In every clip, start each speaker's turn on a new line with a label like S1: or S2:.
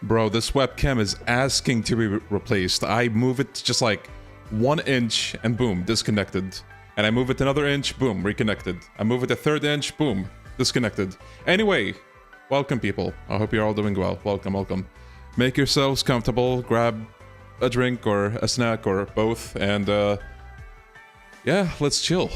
S1: Bro, this webcam is asking to be replaced. I move it just like 1 inch and boom, disconnected. And I move it another inch, boom, reconnected. I move it a third inch, boom, disconnected. Anyway, welcome people. I hope you're all doing well. Welcome, welcome. Make yourselves comfortable, grab a drink or a snack or both, and yeah, let's chill.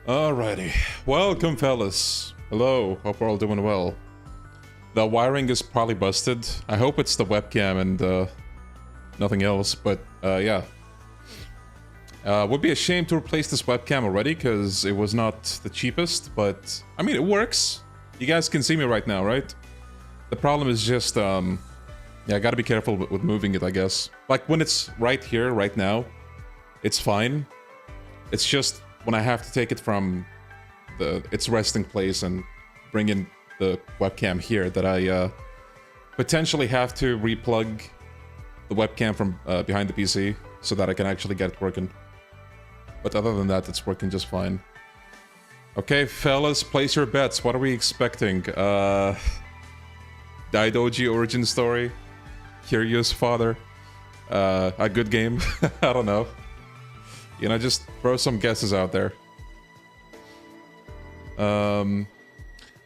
S1: Alrighty. Welcome, fellas. Hello. Hope we're all doing well. The wiring is probably busted. I hope it's the webcam and nothing else, but yeah. Would be a shame to replace this webcam already, because it was not the cheapest, but I mean, it works. You guys can see me right now, right? The problem is just, yeah, I gotta be careful with moving it, I guess. Like, when it's right here, right now, it's fine. It's just when I have to take it from its resting place and bring in the webcam here that I potentially have to replug the webcam from behind the PC so that I can actually get it working. But other than that, it's working just fine. Okay, fellas, place your bets. What are we expecting? Daidoji origin story? Curious Father? A good game? I don't know. You know, just throw some guesses out there.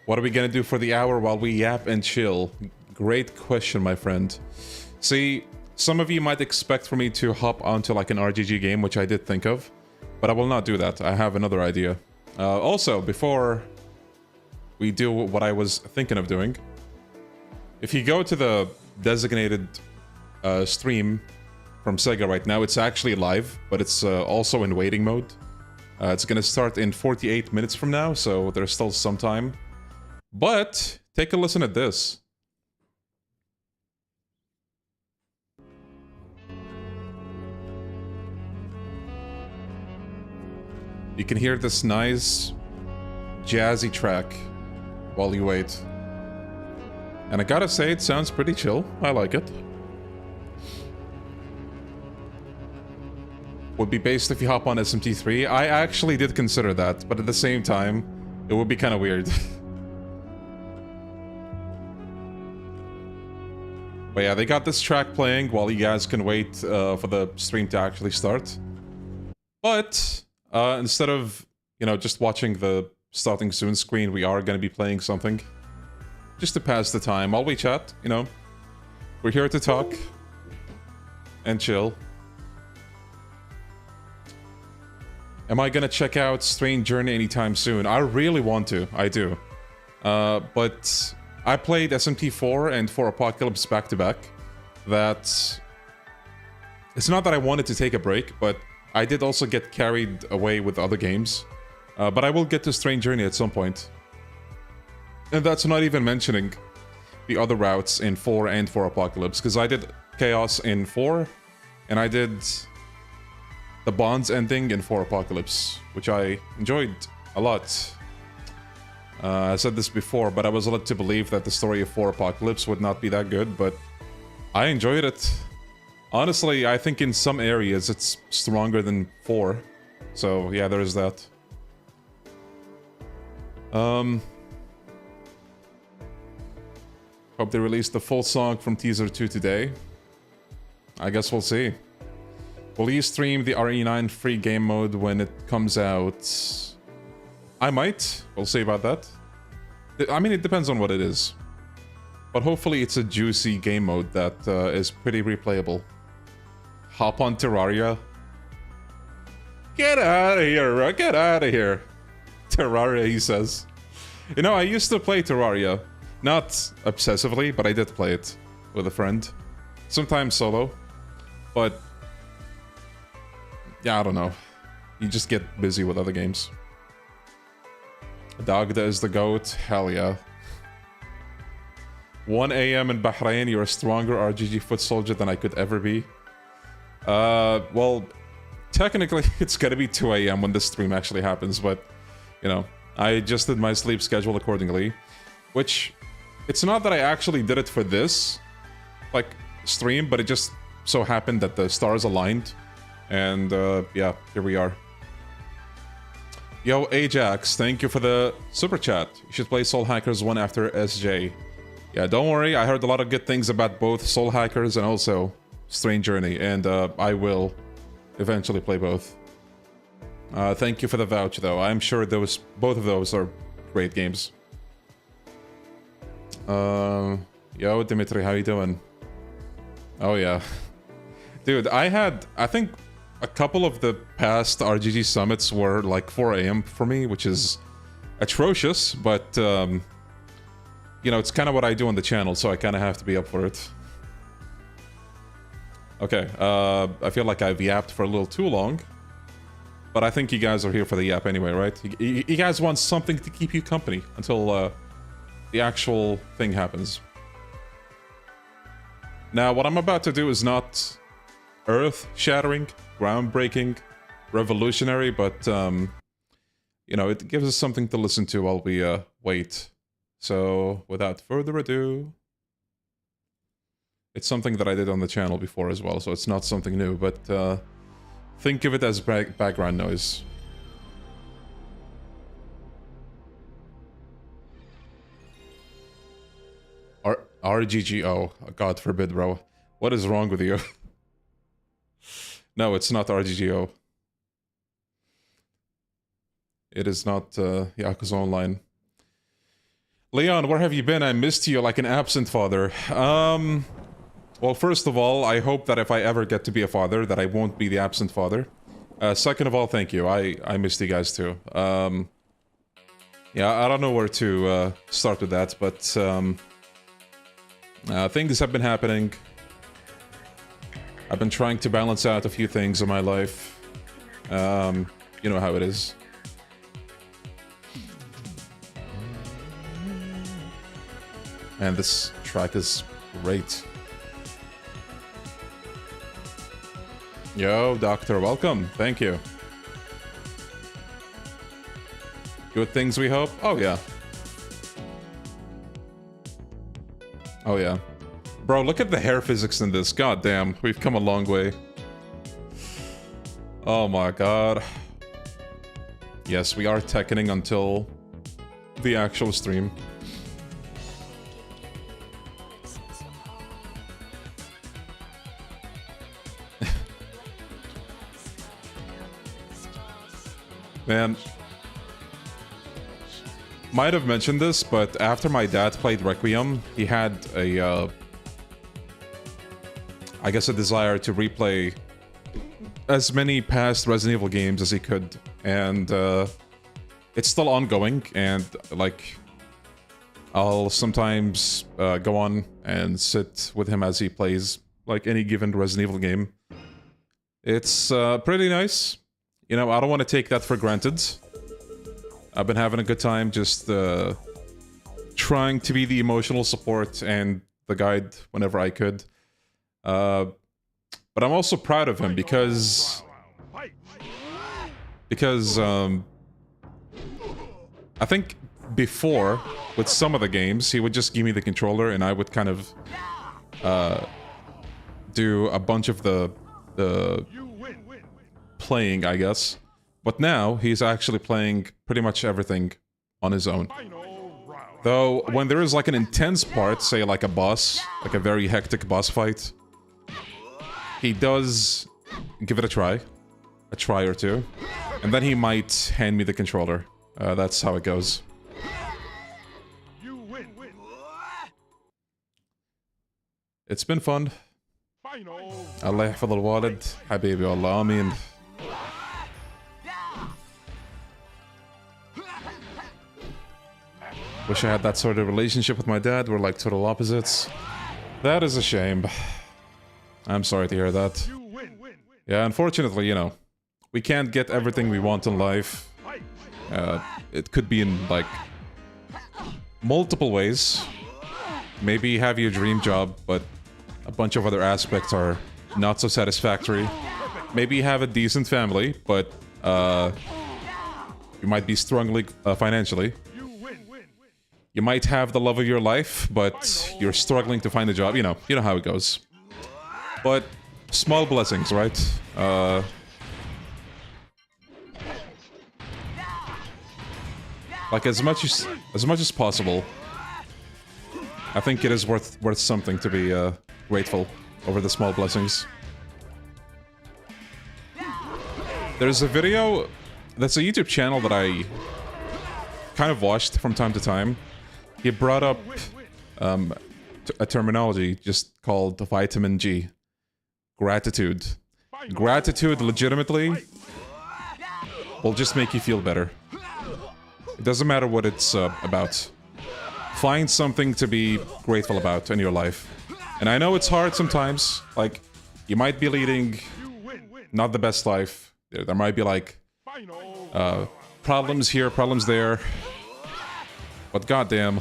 S1: What are we gonna do for the hour while we yap and chill? Great question, my friend. See, some of you might expect for me to hop onto like an RGG game, which I did think of, but I will not do that. I have another idea. Also, before we do what I was thinking of doing, if you go to the designated stream from Sega right now, it's actually live, but it's also in waiting mode. It's gonna start in 48 minutes from now, so there's still some time. But take a listen at this. You can hear this nice jazzy track while you wait. And I gotta say, it sounds pretty chill. I like it. Would be based if you hop on SMT3. I actually did consider that, but at the same time, it would be kind of weird. But yeah, they got this track playing while you guys can wait for the stream to actually start. But instead of, you know, just watching the starting soon screen, we are going to be playing something. Just to pass the time while we chat, you know. We're here to talk and chill. Am I gonna check out Strange Journey anytime soon? I really want to, I do. But I played SMT4 and 4 Apocalypse back to back. It's not that I wanted to take a break, but I did also get carried away with other games. But I will get to Strange Journey at some point. And that's not even mentioning the other routes in 4 and 4 Apocalypse, because I did Chaos in 4, and I did the Bonds ending in 4 Apocalypse, which I enjoyed a lot. I said this before, but I was led to believe that the story of 4 Apocalypse would not be that good, but I enjoyed it. Honestly, I think in some areas it's stronger than 4. So yeah, there is that. Hope they released the full song from Teaser 2 today. I guess we'll see. Will you stream the RE9 free game mode when it comes out? I might. We'll see about that. I mean, it depends on what it is. But hopefully it's a juicy game mode that is pretty replayable. Hop on Terraria. Get out of here, bro. Get out of here. Terraria, he says. You know, I used to play Terraria. Not obsessively, but I did play it with a friend. Sometimes solo. But yeah, I don't know. You just get busy with other games. Dagda is the GOAT. Hell yeah. 1 AM in Bahrain, you're a stronger RGG foot soldier than I could ever be. Well, technically it's gonna be 2 AM when this stream actually happens, but, you know, I adjusted my sleep schedule accordingly. Which, it's not that I actually did it for this, like, stream, but it just so happened that the stars aligned. And, yeah, here we are. Yo, Ajax, thank you for the super chat. You should play Soul Hackers 1 after SJ. Yeah, don't worry, I heard a lot of good things about both Soul Hackers and also Strange Journey, and I will eventually play both. Thank you for the vouch, though. I'm sure both of those are great games. Yo, Dimitri, how you doing? Oh, yeah. Dude, I think a couple of the past RGG summits were like 4 a.m. for me, which is atrocious, but, you know, it's kind of what I do on the channel, so I kind of have to be up for it. Okay, I feel like I've yapped for a little too long, but I think you guys are here for the yap anyway, right? You guys want something to keep you company until the actual thing happens. Now, what I'm about to do is not earth-shattering, groundbreaking, revolutionary, but, you know, it gives us something to listen to while we wait. So, without further ado... It's something that I did on the channel before as well, so it's not something new, but think of it as background noise. RGGO. God forbid, bro. What is wrong with you? No, it's not RGGO. It is not Yakuza Online. Leon, where have you been? I missed you like an absent father. Well, first of all, I hope that if I ever get to be a father, that I won't be the absent father. Second of all, thank you. I missed you guys too. Yeah, I don't know where to start with that, but things have been happening. I've been trying to balance out a few things in my life. You know how it is. And this track is great. Yo, Doctor, welcome. Thank you. Good things, we hope? Oh, yeah. Oh, yeah. Bro, look at the hair physics in this. God damn, we've come a long way. Oh my god. Yes, we are Tekkening until the actual stream. Man, might have mentioned this, but after my dad played Requiem, he had a, I guess a desire to replay as many past Resident Evil games as he could, and it's still ongoing, and like, I'll sometimes go on and sit with him as he plays like any given Resident Evil game. It's pretty nice. You know, I don't want to take that for granted. I've been having a good time just trying to be the emotional support and the guide whenever I could. But I'm also proud of him because I think before, with some of the games, he would just give me the controller and I would kind of do a bunch of the playing, I guess. But now, he's actually playing pretty much everything on his own. Though, when there is like an intense part, say like a boss, like a very hectic boss fight, he does give it a try or two, and then he might hand me the controller. That's how it goes. It's been fun. الله يحفظ الوالد حبيبي والله آمين. Wish I had that sort of relationship with my dad. We're like total opposites. That is a shame. I'm sorry to hear that. Yeah, unfortunately, you know, we can't get everything we want in life. It could be in, like, multiple ways. Maybe you have your dream job, but a bunch of other aspects are not so satisfactory. Maybe you have a decent family, but you might be struggling financially. You might have the love of your life, but you're struggling to find a job. You know how it goes. But small blessings, right? Like as much as possible, I think it is worth something to be grateful over the small blessings. There's a video that's a YouTube channel that I kind of watched from time to time. He brought up a terminology just called vitamin G, gratitude, Gratitude legitimately will just make you feel better. It doesn't matter what it's about. Find something to be grateful about in your life. And I know it's hard sometimes. Like, you might be leading not the best life. There might be like problems here, problems there. But goddamn,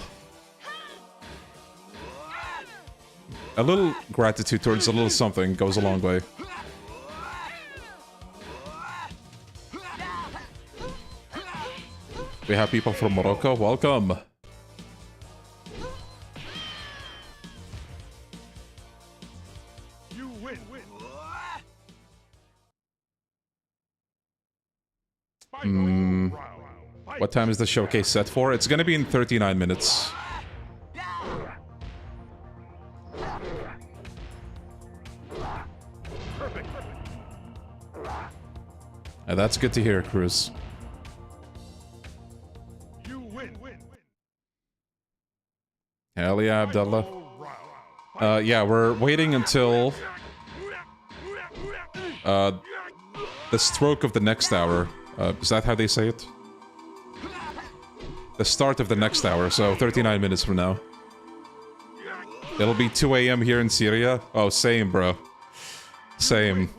S1: a little gratitude towards a little something goes a long way. We have people from Morocco. Welcome. What time is the showcase set for? It's gonna be in 39 minutes. That's good to hear, Cruz. Hell yeah, Abdullah. Yeah, we're waiting until the stroke of the next hour. Is that how they say it? The start of the next hour, so 39 minutes from now. It'll be 2 a.m. here in Syria. Oh, same, bro. Same.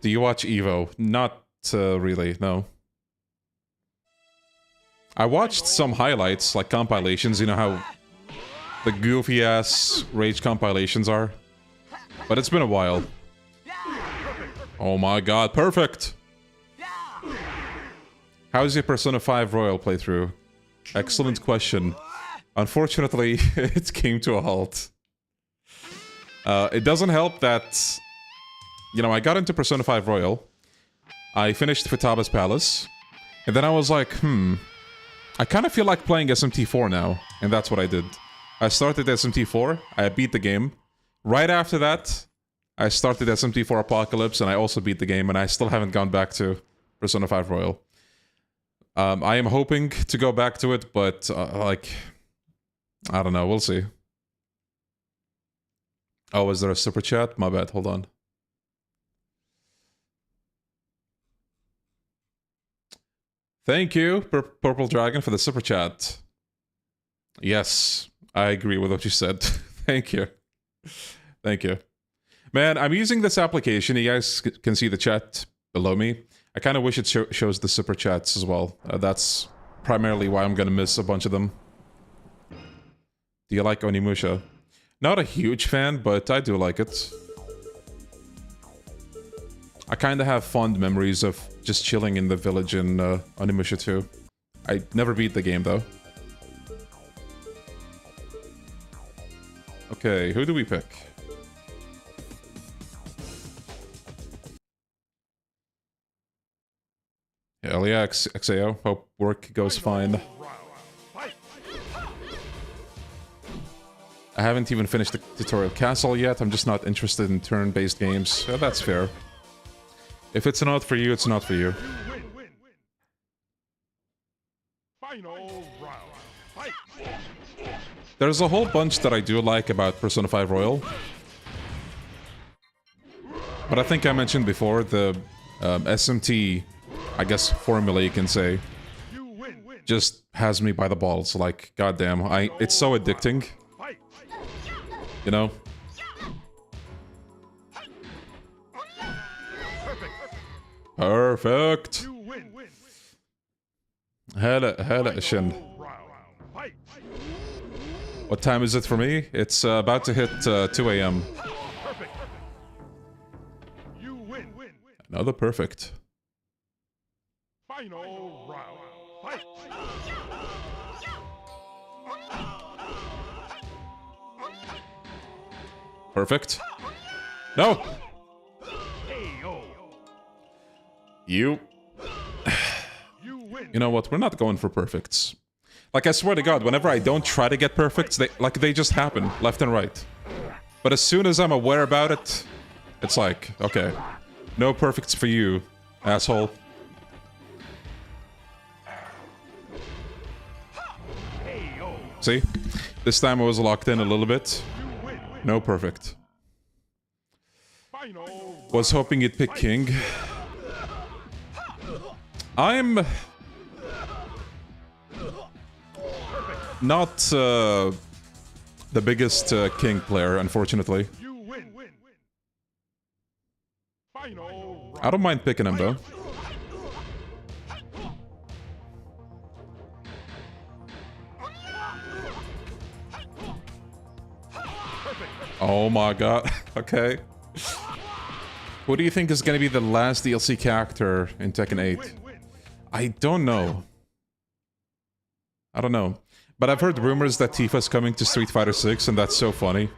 S1: Do you watch Evo? Not really, no. I watched some highlights, like compilations, you know how the goofy-ass Rage compilations are? But it's been a while. Oh my god, perfect! How's your Persona 5 Royal playthrough? Excellent question. Unfortunately, it came to a halt. It doesn't help that... You know, I got into Persona 5 Royal. I finished Futaba's Palace. And then I was like, I kind of feel like playing SMT4 now. And that's what I did. I started SMT4. I beat the game. Right after that, I started SMT4 Apocalypse. And I also beat the game. And I still haven't gone back to Persona 5 Royal. I am hoping to go back to it, but, like... I don't know. We'll see. Oh, is there a super chat? My bad. Hold on. Thank you, Purple Dragon, for the super chat. Yes, I agree with what you said. Thank you. Thank you. Man, I'm using this application. You guys can see the chat below me. I kind of wish it shows the super chats as well. That's primarily why I'm going to miss a bunch of them. Do you like Onimusha? Not a huge fan, but I do like it. I kind of have fond memories of just chilling in the village in Onimusha 2. I never beat the game, though. Okay, who do we pick? Hell yeah, XAO. Hope work goes fine. I haven't even finished the tutorial castle yet. I'm just not interested in turn-based games. Yeah, that's fair. If it's not for you, it's not for you. There's a whole bunch that I do like about Persona 5 Royal. But I think I mentioned before, the SMT, I guess, formula you can say, just has me by the balls. Like, goddamn, it's so addicting. You know? Perfect! Hella Shin. What time is it for me? It's about to hit 2 a.m. Another perfect. Perfect. No! You know what? We're not going for perfects. Like, I swear to God, whenever I don't try to get perfects, they just happen, left and right. But as soon as I'm aware about it, it's like, okay, no perfects for you, asshole. See? This time I was locked in a little bit. No perfect. Was hoping you'd pick King. I'm not the biggest King player, unfortunately. I don't mind picking him, though. Oh my god. Okay. Who do you think is gonna be the last DLC character in Tekken 8? I don't know. I don't know. But I've heard rumors that Tifa's coming to Street Fighter 6, and that's so funny.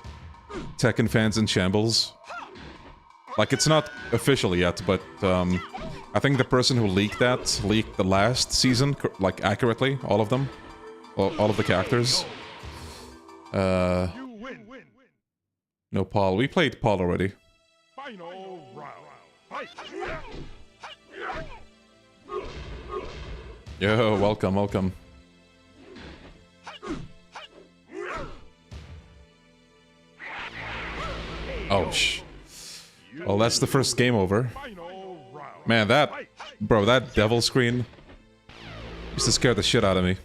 S1: Tekken fans in shambles. Like, it's not official yet, but I think the person who leaked that leaked the last season, like, accurately. All of them. All of the characters. No Paul. We played Paul already. Final round. Yo, welcome, welcome. Oh, well, that's the first game over. Man, bro, that devil screen used to scare the shit out of me.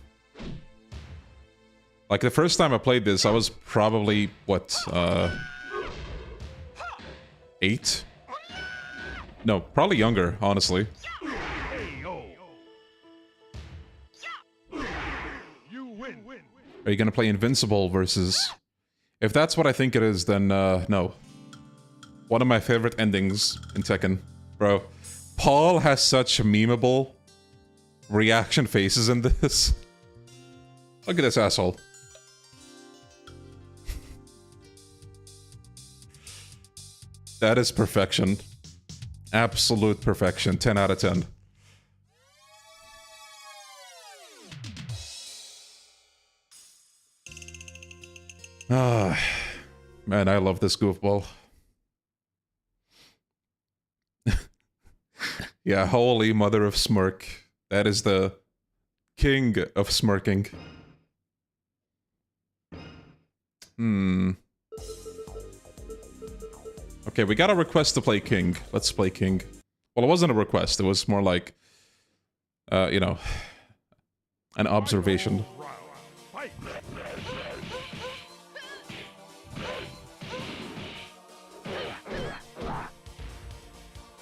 S1: Like, the first time I played this, I was probably, what, 8? No, probably younger, honestly. Are you gonna play Invincible versus... If that's what I think it is, then, no. One of my favorite endings in Tekken. Bro, Paul has such memeable reaction faces in this. Look at this asshole. That is perfection. Absolute perfection. 10 out of 10. Ah, man, I love this goofball. Yeah, holy mother of smirk. That is the king of smirking. Okay, we got a request to play King. Let's play King. Well, it wasn't a request. It was more like, you know, an observation.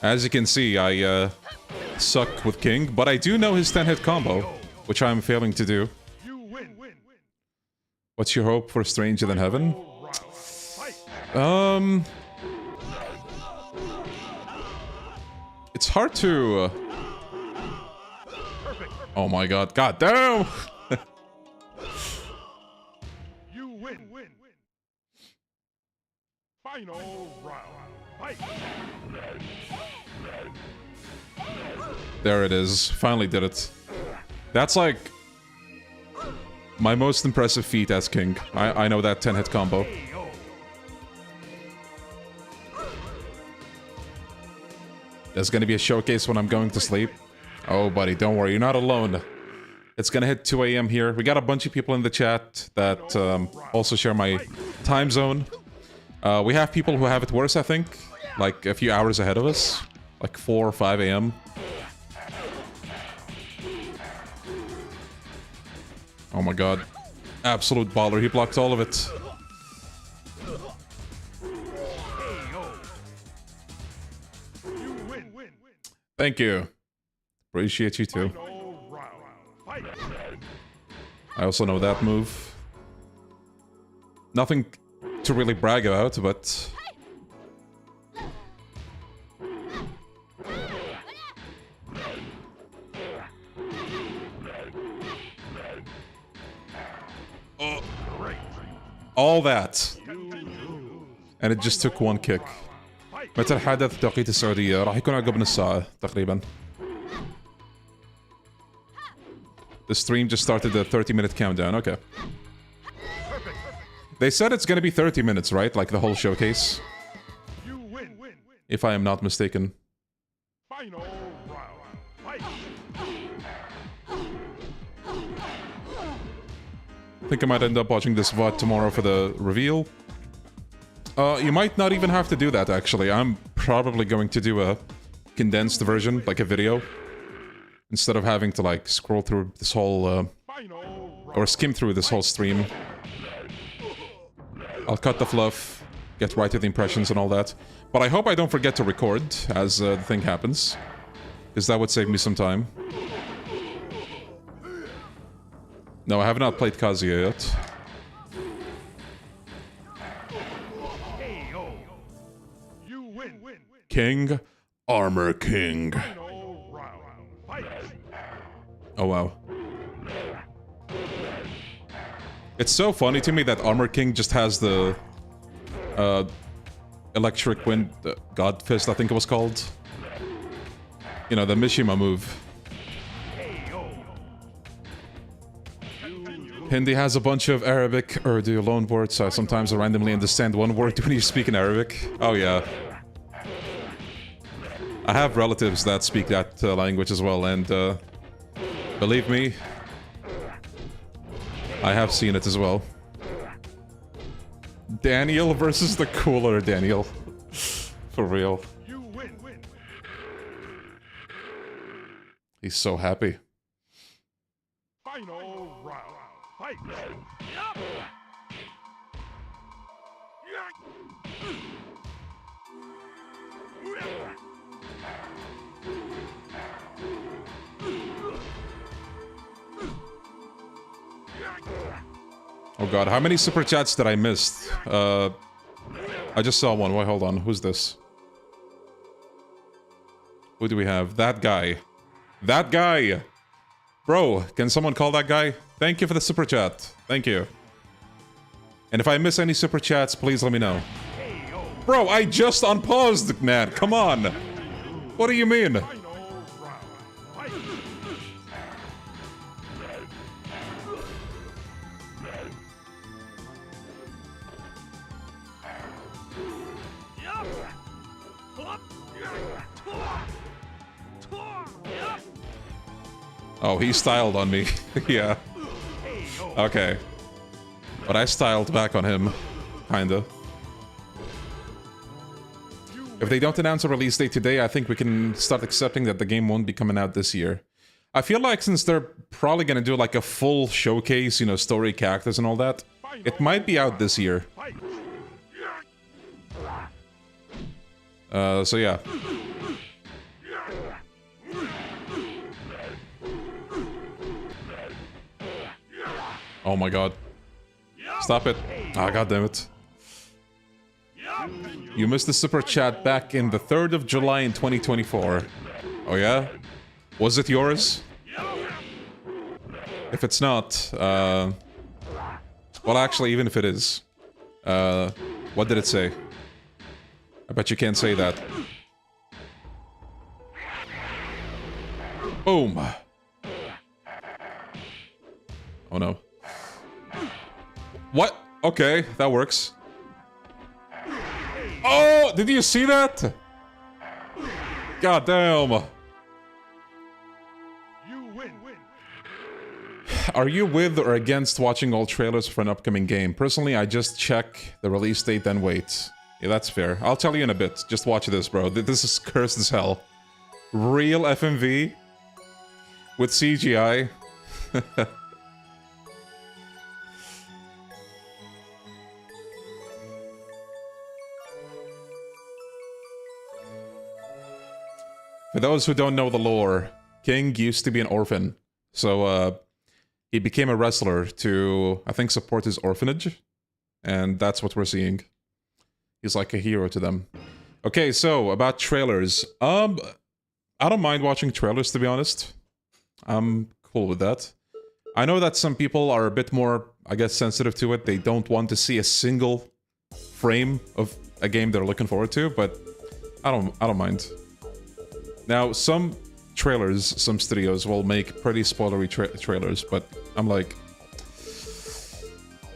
S1: As you can see, I suck with King, but I do know his 10-hit combo, which I'm failing to do. What's your hope for Stranger Than Heaven? It's hard to... Oh my god, god damn! Final round. There it is. Finally did it. That's like my most impressive feat as King. I know that 10-hit combo. There's gonna be a showcase when I'm going to sleep. Oh, buddy, don't worry. You're not alone. It's gonna hit 2 AM here. We got a bunch of people in the chat that also share my time zone. We have people who have it worse, I think. Like, a few hours ahead of us. Like 4 or 5 AM. Oh my god. Absolute baller. He blocked all of it. Thank you. Appreciate you too. I also know that move. Nothing to really brag about, but... all that. And it just took one kick. متى الحدث توقيت السعودية؟ راح يكون عقب نص ساعة تقريبا. The stream just started a 30-minute countdown, okay. They said it's gonna be 30 minutes, right? Like the whole showcase? If I am not mistaken. I think I might end up watching this VOD tomorrow for the reveal. You might not even have to do that, actually. I'm probably going to do a condensed version, like a video, instead of having to like scroll through this whole or skim through this whole stream. I'll cut the fluff, get right to the impressions and all that. But I hope I don't forget to record as the thing happens, because that would save me some time. No, I have not played Kazuya yet. King, Armor King. Oh wow. It's so funny to me that Armor King just has the Electric Wind God Fist, I think it was called. You know, the Mishima move. Hindi has a bunch of Arabic Urdu loanwords, so sometimes I randomly understand one word when you speak in Arabic. Oh yeah. I have relatives that speak that language as well, and believe me, I have seen it as well. Daniel versus the cooler Daniel. For real. He's so happy.
S2: Final round. Fight.
S1: Oh god, how many super chats did I miss? I just saw one. Wait, hold on. Who's this? Who do we have? That guy. That guy! Bro, can someone call that guy? Thank you for the super chat. Thank you. And if I miss any super chats, please let me know. Bro, I just unpaused, man. Come on. What do you mean? Oh, he styled on me. Yeah. Okay. But I styled back on him. Kinda. If they don't announce a release date today, I think we can start accepting that the game won't be coming out this year. I feel like since they're probably gonna do like a full showcase, you know, story, characters and all that, it might be out this year. So yeah. Oh my god. Stop it. Ah, god damn it. You missed the super chat back in the 3rd of July in 2024. Oh yeah? Was it yours? If it's not, well actually, even if it is, what did it say? I bet you can't say that. Boom! Oh no. What? Okay, that works. Oh, did you see that? God damn. Are you with or against watching all trailers for an upcoming game? Personally, I just check the release date, then wait. Yeah, that's fair. I'll tell you in a bit. Just watch this, bro. This is cursed as hell. Real FMV with CGI. For those who don't know the lore, King used to be an orphan. So, he became a wrestler to, I think, support his orphanage. And that's what we're seeing. He's like a hero to them. Okay, so, about trailers. I don't mind watching trailers, to be honest. I'm cool with that. I know that some people are a bit more, I guess, sensitive to it. They don't want to see a single frame of a game they're looking forward to, but I don't mind. Now, some trailers, some studios will make pretty spoilery trailers, but I'm like,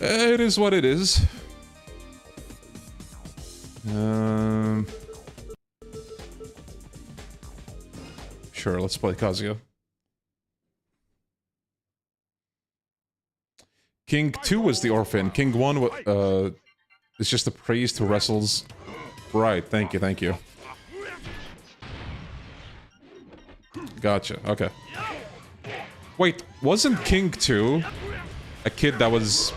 S1: it is what it is. Sure, let's play Kazuya. King 2 was the orphan. King 1 is just a priest who wrestles. Right, thank you, thank you. Gotcha. Okay. Wait, wasn't King 2 a kid that was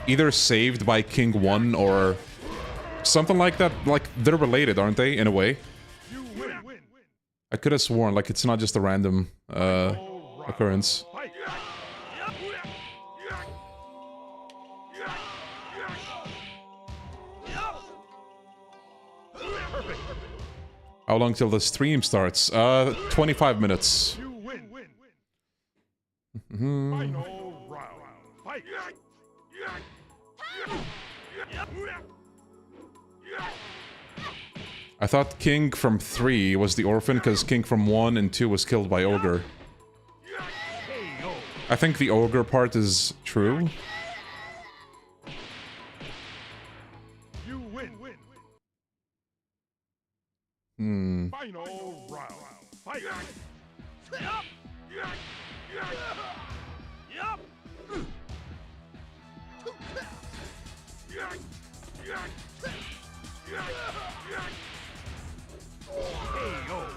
S1: either saved by King 1 or something like that? Like, they're related, aren't they, in a way? I could have sworn, like, it's not just a random occurrence. How long till the stream starts? 25 minutes. I thought King from 3 was the orphan because King from 1 and 2 was killed by Ogre. I think the Ogre part is true.
S2: Final round. Fight.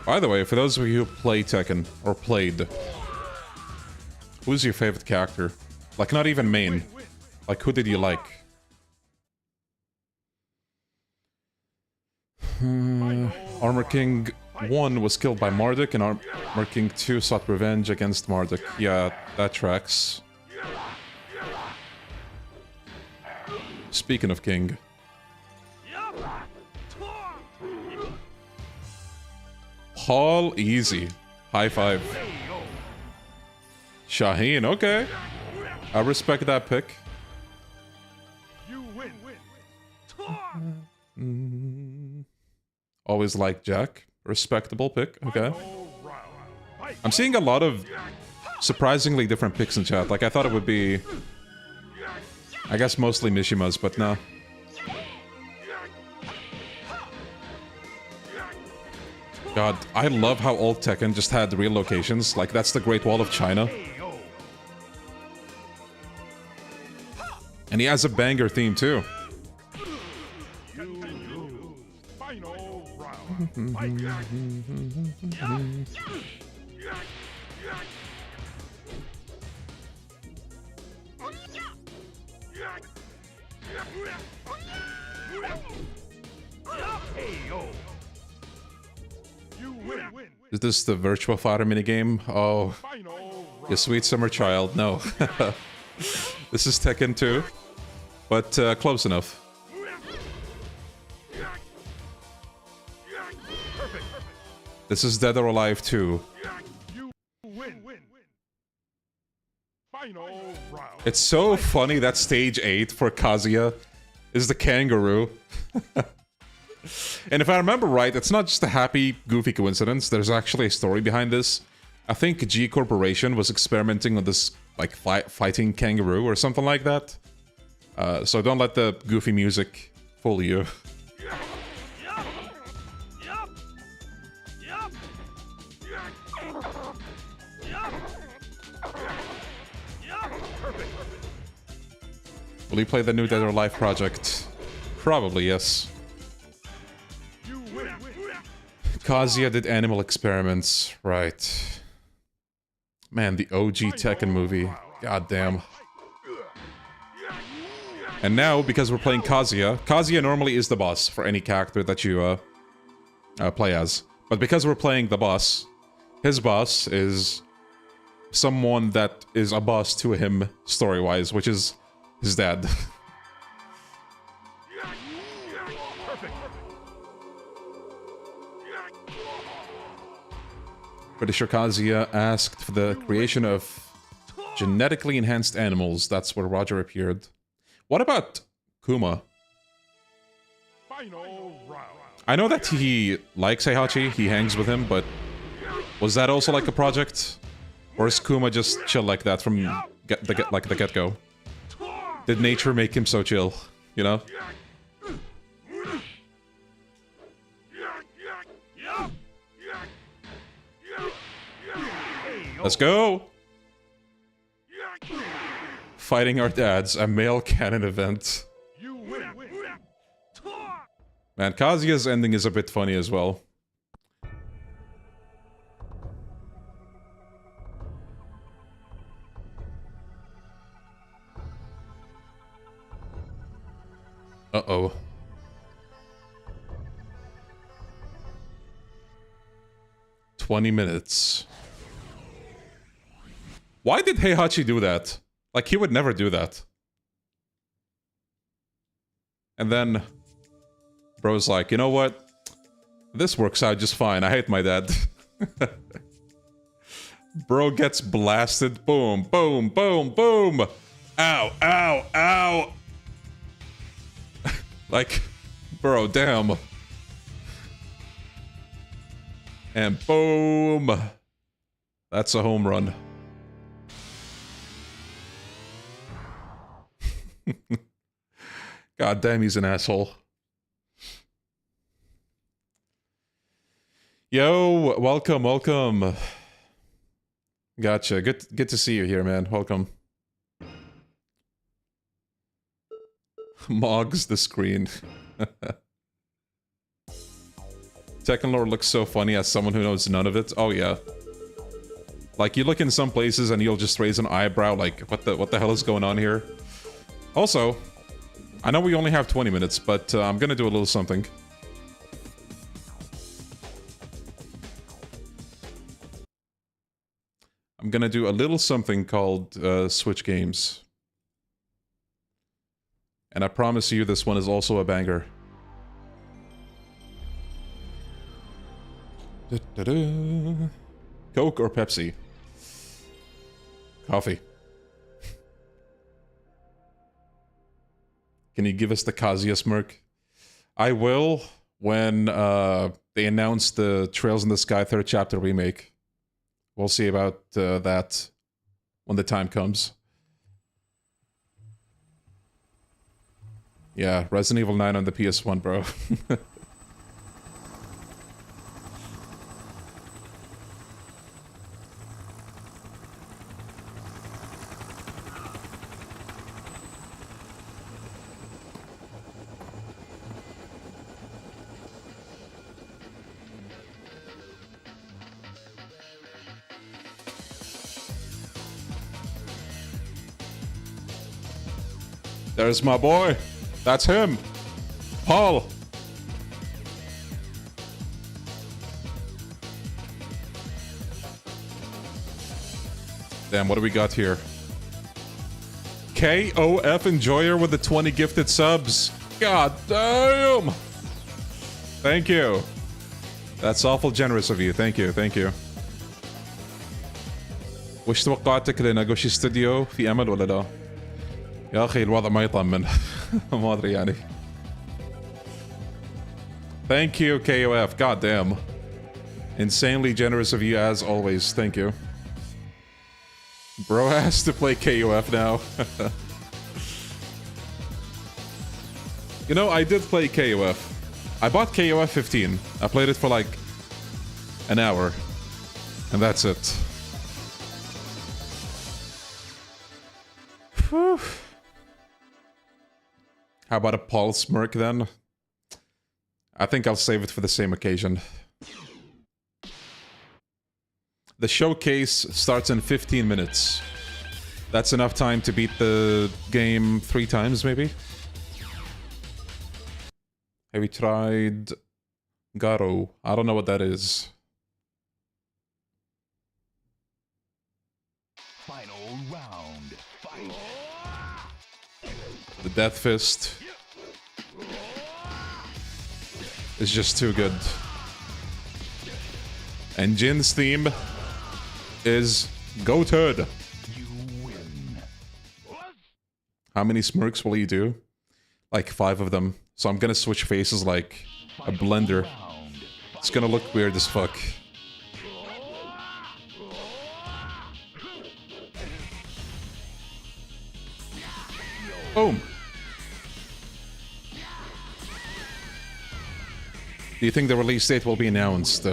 S1: By the way, for those of you who play Tekken, or played, who's your favorite character? Like, not even main. Like, who did you like? Armor King 1 was killed by Marduk, and Armor King 2 sought revenge against Marduk. Yeah, that tracks. Speaking of King. Paul Easy. High five. Shaheen, okay. I respect that pick. Always like Jack. Respectable pick, okay. I'm seeing a lot of surprisingly different picks in chat. Like, I thought it would be, I guess, mostly Mishima's, but no. God, I love how old Tekken just had real locations. Like, that's the Great Wall of China. And he has a banger theme, too. Is this the Virtua Fighter minigame? Oh, you sweet summer child. No. This is Tekken 2, but close enough. This is Dead or Alive 2. It's so funny that stage 8 for Kazuya is the kangaroo. And if I remember right, it's not just a happy, goofy coincidence. There's actually a story behind this. I think G Corporation was experimenting on this, like, fighting kangaroo or something like that. So don't let the goofy music fool you. Will you play the new Dead or Alive project? Probably, yes. Kazuya did animal experiments, right. Man, the OG Tekken movie. God damn. And now, because we're playing Kazuya, Kazuya normally is the boss for any character that you play as. But because we're playing the boss, his boss is someone that is a boss to him story-wise, which is his dad. Pretty sure Kazuya asked for the creation of genetically enhanced animals. That's where Roger appeared. What about Kuma? I know that he likes Heihachi, he hangs with him, but was that also like a project? Or is Kuma just chill like that from the get-go? Did nature make him so chill, you know? Let's go! Fighting our dads, a male canon event. Man, Kazuya's ending is a bit funny as well. Uh-oh. $20. Why did Heihachi do that? Like, he would never do that. And then, bro's like, you know what? This works out just fine. I hate my dad. Bro gets blasted. Boom, boom, boom, boom. Ow, ow, ow. Like, bro, damn. And boom. That's a home run. God damn, he's an asshole. Yo, welcome, welcome. Gotcha. Good to see you here, man. Welcome. Mogs the screen. Tekken lore looks so funny as someone who knows none of it. Oh yeah. Like, you look in some places and you'll just raise an eyebrow like, what the hell is going on here? Also, I know we only have 20 minutes, but I'm gonna do a little something. I'm gonna do a little something called Switch Games. And I promise you this one is also a banger. Da-da-da. Coke or Pepsi? Coffee. Can you give us the Kazuya smirk? I will when they announce the Trails in the Sky 3rd Chapter remake. We'll see about that when the time comes. Yeah, Resident Evil 9 on the PS1, bro. There's my boy. That's him. Paul. Damn, what do we got here? KOF Enjoyer with the 20 gifted subs. God damn. Thank you. That's awful generous of you. Thank you. Thank you. وش توقعتك لنغوشي استوديو في امل ولا لا؟ يا اخي الوضع ما يطمن. ما ادري يعني. Thank you, KOF. God damn. Insanely generous of you as always. Thank you. Bro has to play KOF now. You know, I did play KOF. I bought KOF 15. I played it for like an hour. And that's it. Whew. How about a Paul smirk then? I think I'll save it for the same occasion. The showcase starts in 15 minutes. That's enough time to beat the game 3 times, maybe? Have you tried Garo? I don't know what that is.
S2: Final round. Fight.
S1: The Death Fist is just too good. And Jin's theme is goated.
S2: You win.
S1: How many smirks will you do? Like 5 of them. So I'm gonna switch faces like a blender. It's gonna look weird as fuck. Boom. Do you think the release date will be announced?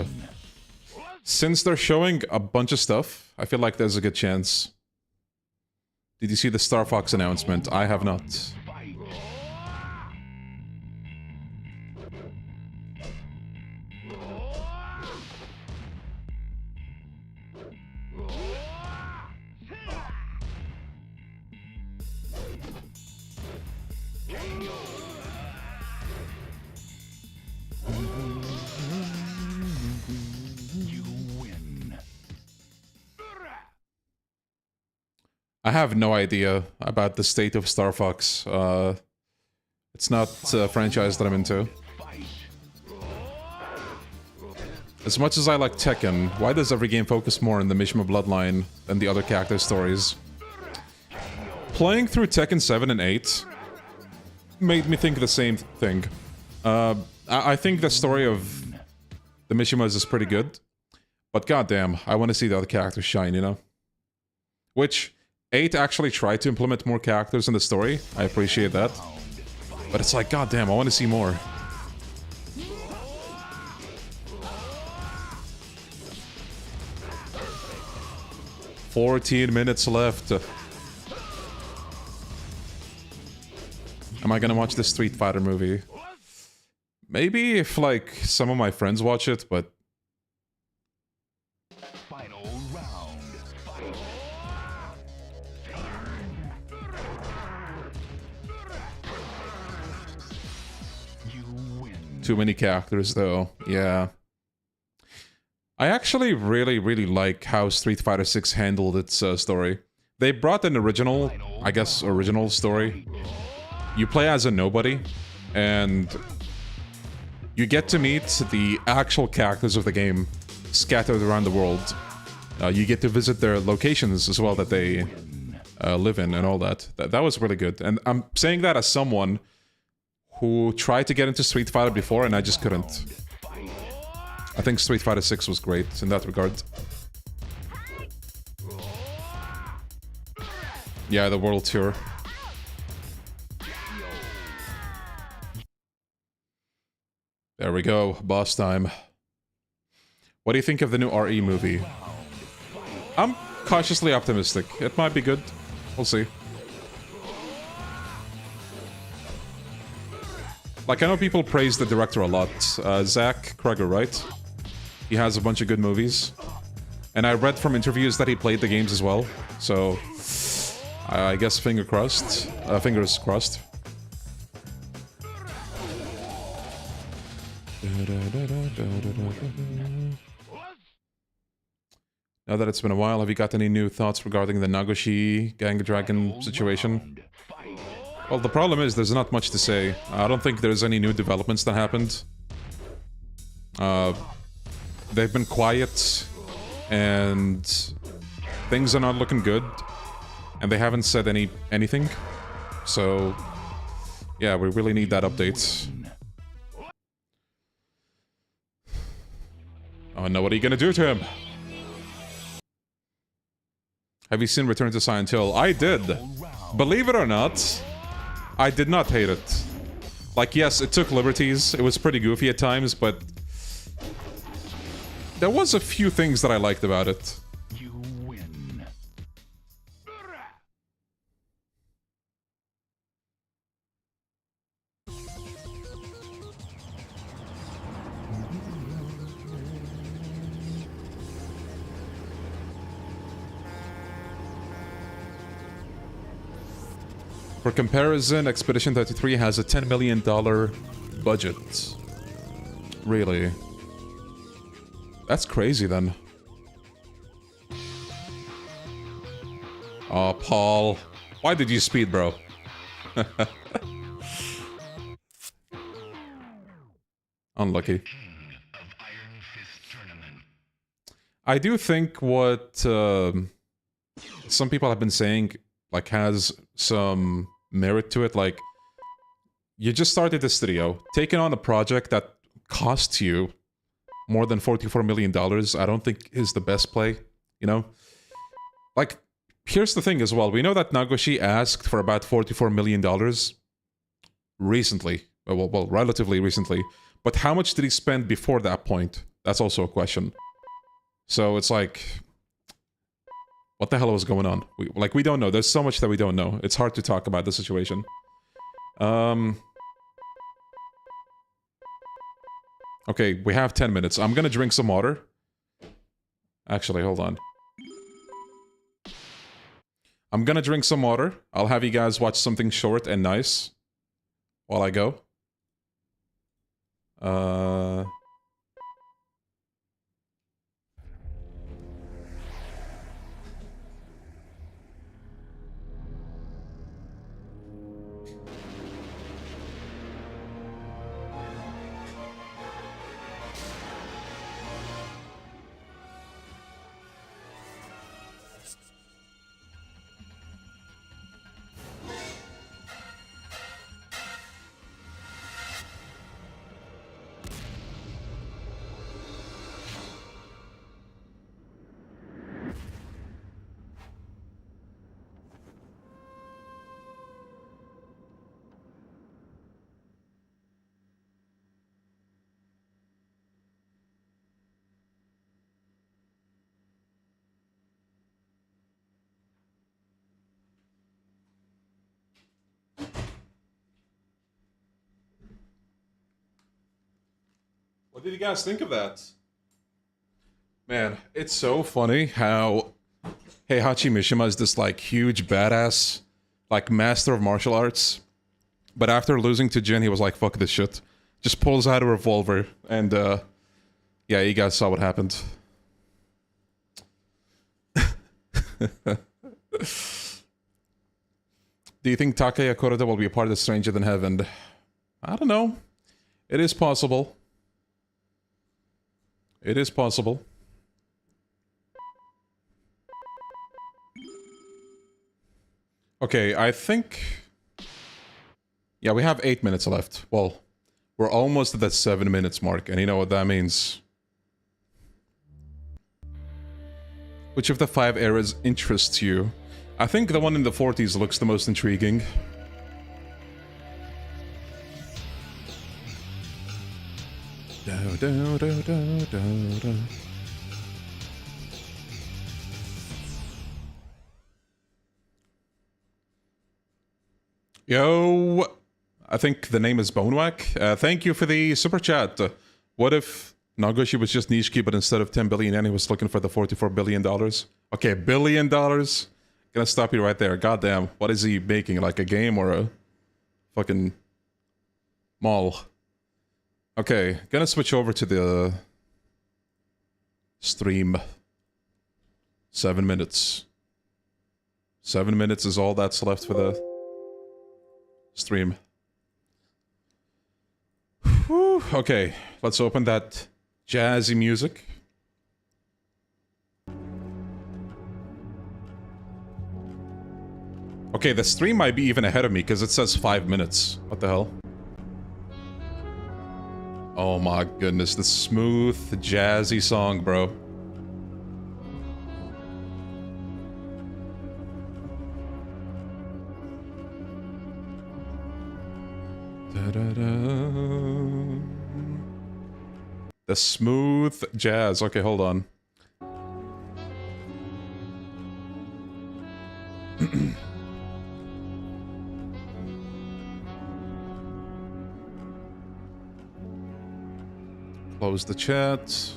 S1: Since they're showing a bunch of stuff, I feel like there's a good chance. Did you see the Star Fox announcement? I have not.
S2: You win.
S1: I have no idea about the state of Star Fox. It's not a franchise that I'm into. As much as I like Tekken, why does every game focus more on the Mishima bloodline than the other character stories? Playing through Tekken 7 and 8 made me think the same thing. I think the story of the Mishimas is pretty good, but goddamn, I want to see the other characters shine, you know? Which, 8 actually tried to implement more characters in the story, I appreciate that. But it's like, goddamn, I want to see more. "14 minutes left. Am I gonna watch the Street Fighter movie? Maybe if, like, some of my friends watch it, but...
S2: Final round. Fight. You win.
S1: Too many characters, though. Yeah. I actually really like how Street Fighter 6 handled its story. They brought an original, I guess, original story. You play as a nobody, and you get to meet the actual characters of the game scattered around the world. You get to visit their locations as well that they live in and all that. That was really good. And I'm saying that as someone who tried to get into Street Fighter before and I just couldn't. I think Street Fighter 6 was great in that regard. Yeah, the World Tour. There we go, boss time. What do you think of the new RE movie? I'm cautiously optimistic. It might be good. We'll see. Like, I know people praise the director a lot. Zach Kreger, right? He has a bunch of good movies. And I read from interviews that he played the games as well. So, I guess fingers crossed. Now that it's been a while, have you got any new thoughts regarding the Nagoshi Gang Dragon situation? Well, the problem is there's not much to say. I don't think there's any new developments that happened. They've been quiet, and things are not looking good, and they haven't said anything. So, yeah, we really need that update. Oh no, what are you gonna do to him? Have you seen Return to Silent Hill? I did. Believe it or not, I did not hate it. Like, yes, it took liberties. It was pretty goofy at times, but there was a few things that I liked about it.
S2: You win.
S1: For comparison, Expedition 33 has a $10 million budget. Really? That's crazy, then. Oh, Paul. Why did you speed, bro? Unlucky. I do think what some people have been saying, like, has some merit to it. Like, you just started the studio, taking on a project that costs you more than $44 million, I don't think is the best play, you know? Like, here's the thing as well. We know that Nagoshi asked for about $44 million recently. Well, relatively recently. But how much did he spend before that point? That's also a question. So it's like, what the hell was going on? We don't know. There's so much that we don't know. It's hard to talk about the situation. Okay, we have 10 minutes. I'm gonna drink some water. Actually, hold on. I'm gonna drink some water. I'll have you guys watch something short and nice while I go. Uh... What did you guys think of that? Man, it's so funny how Heihachi Mishima is this like huge badass, like master of martial arts. But after losing to Jin, he was like, fuck this shit. Just pulls out a revolver and yeah, you guys saw what happened. Do you think Takaya Kurata will be a part of Stranger Than Heaven? I don't know. It is possible. It is possible. Okay, I think... Yeah, we have 8 minutes left. Well, we're almost at that 7 minutes mark, and you know what that means. Which of the 5 eras interests you? I think the one in the 40s looks the most intriguing. Yo, I think the name is Bonewack. Thank you for the super chat. What if Nagoshi was just Nishiki, but instead of 10 billion yen, he was looking for the $44 billion? Okay, $1 billion? Gonna stop you right there. Goddamn, what is he making? Like a game or a fucking mall? Okay, gonna switch over to the stream. 7 minutes. 7 minutes is all that's left for the stream. Whew. Okay, let's open that jazzy music. Okay, the stream might be even ahead of me because it says 5 minutes. What the hell? Oh my goodness, the smooth, jazzy song, bro. Da-da-da. The smooth jazz. Okay, hold on. Close the chat.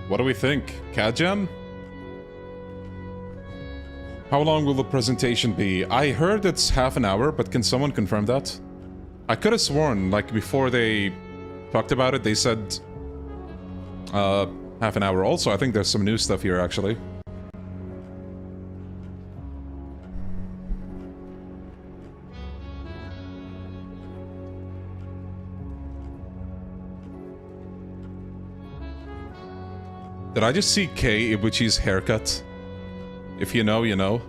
S1: What do we think? Kajan? How long will the presentation be? I heard it's half an hour, but can someone confirm that? I could have sworn, like, before they talked about it, they said half an hour. Also, I think there's some new stuff here, actually. Did I just see Kei Ibuchi's haircut? If you know, you know.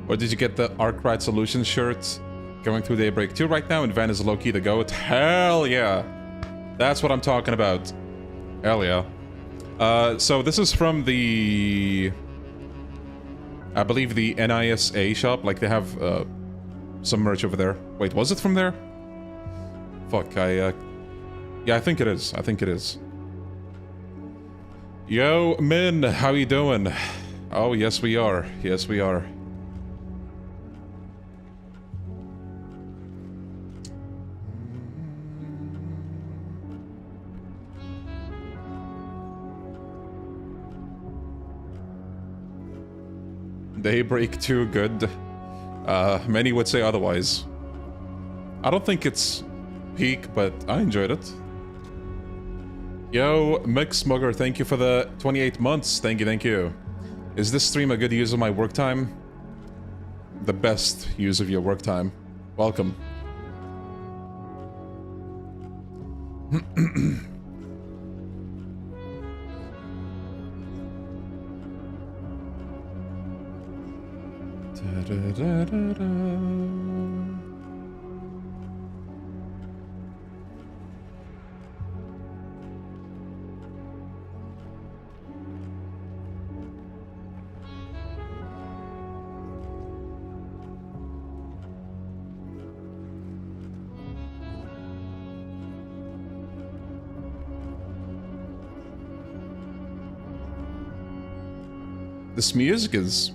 S1: Or did you get the Arkwright Solutions shirt? Going through Daybreak 2 right now, and Van is low-key the GOAT. Hell yeah! That's what I'm talking about. Hell yeah. So this is from the I believe the NISA shop, like they have some merch over there. Wait, was it from there? Fuck, yeah, I think it is. I think it is. Yo, Min, how you doing? Oh, yes we are. Yes we are. Daybreak 2, good. Many would say otherwise. I don't think it's peak, but I enjoyed it. Yo, Mix Smugger, thank you for the 28 months. Thank you, thank you. Is this stream a good use of my work time? The best use of your work time. Welcome. This music is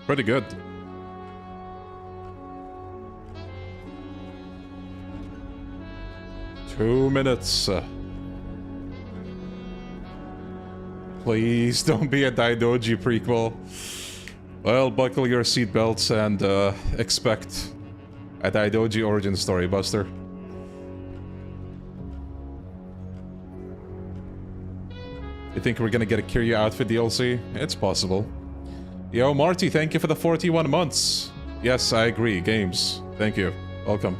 S1: pretty good. Two minutes. Please don't be a Daidoji prequel. Well, buckle your seatbelts and expect a Daidoji origin story, Buster. You think we're gonna get a Kiryu outfit DLC? It's possible. Yo, Marty, thank you for the 41 months. Yes, I agree. Games. Thank you. Welcome.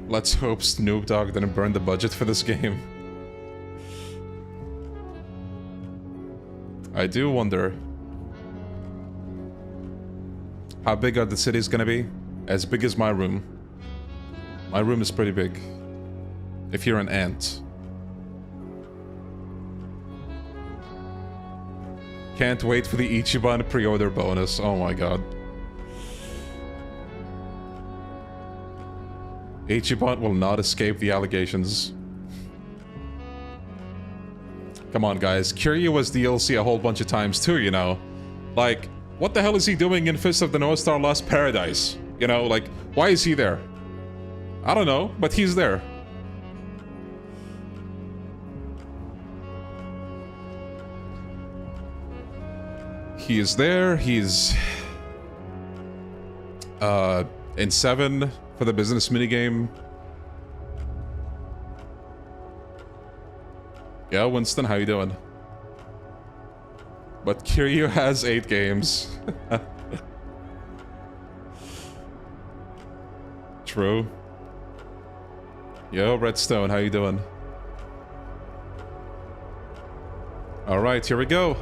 S1: Let's hope Snoop Dogg didn't burn the budget for this game. I do wonder. How big are the cities gonna be? As big as my room. My room is pretty big. If you're an ant. Can't wait for the Ichiban pre-order bonus. Oh my god. Ichiban will not escape the allegations. Come on, guys. Kiryu was DLC a whole bunch of times too, you know? Like, what the hell is he doing in Fist of the North Star Lost Paradise? You know, like, why is he there? I don't know, but he's there. He is there, he's... in 7 for the business minigame. Yeah, Winston, how you doing? But Kiryu has 8 games. True. Yo, Redstone, how you doing? Alright, here we go.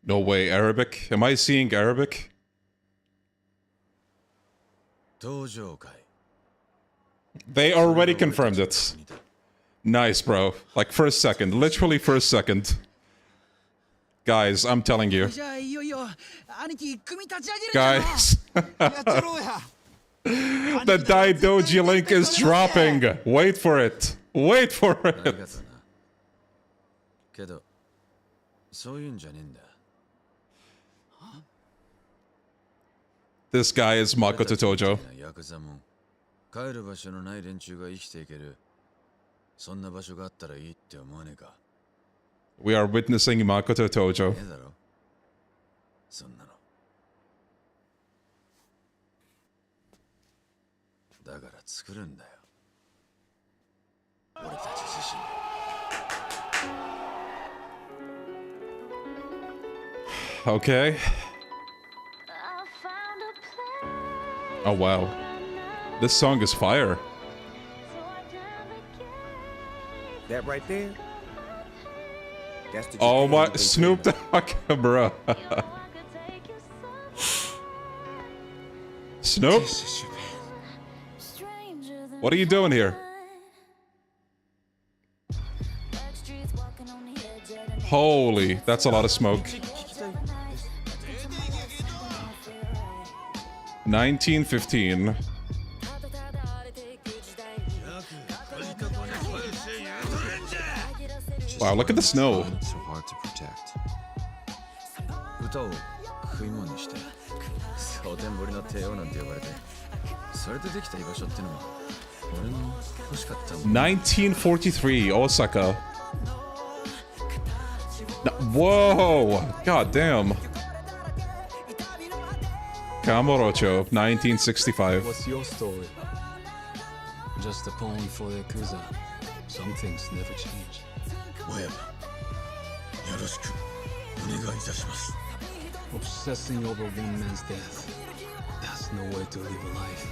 S1: No way, Arabic? Am I seeing Arabic? They already confirmed it. Nice, bro. Like, first second. Literally first second. Guys, I'm telling you. Guys. The Daidoji link is dropping. Wait for it. Wait for it. This guy is Makoto Tojo. We are witnessing Makoto Tojo. Okay. Oh wow. This song is fire.
S3: That right there? That's the
S1: Oh
S3: Japan
S1: my,
S3: you been
S1: Snoop
S3: dreaming
S1: Dogg, bro. Snoop?
S3: of. This is Japan.
S1: What are you doing here? Holy, that's a lot of smoke. 1915. Wow, look at the snow.
S4: So hard to protect. 歌を食い物にして蒼天堀の帝王なんて呼ばれてそれでできた居場所ってのも俺の欲しかったもん
S1: 1943, Osaka. Whoa! God damn. Kamurocho, 1965.
S5: What's your story? Just a poem for the yakuza. Some things never change.
S4: 親分よろしくお願いいたします
S5: Obsessing over one man's death. That's no way to live a life.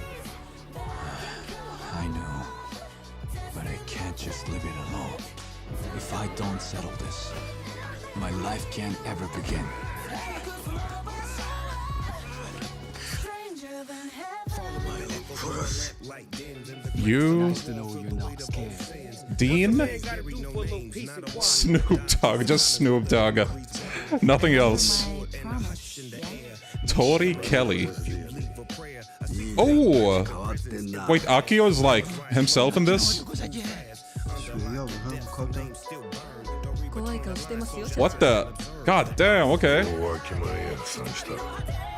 S4: I know but I can't just live it alone
S5: If I don't settle this, my life can't ever begin.
S1: You,
S5: Nice to know you're not scared.
S1: Dean? Snoop Dogg, just Snoop Dogg. Nothing else. Tori Kelly. Oh! Wait, Akio's like himself in this? What the? God damn, okay.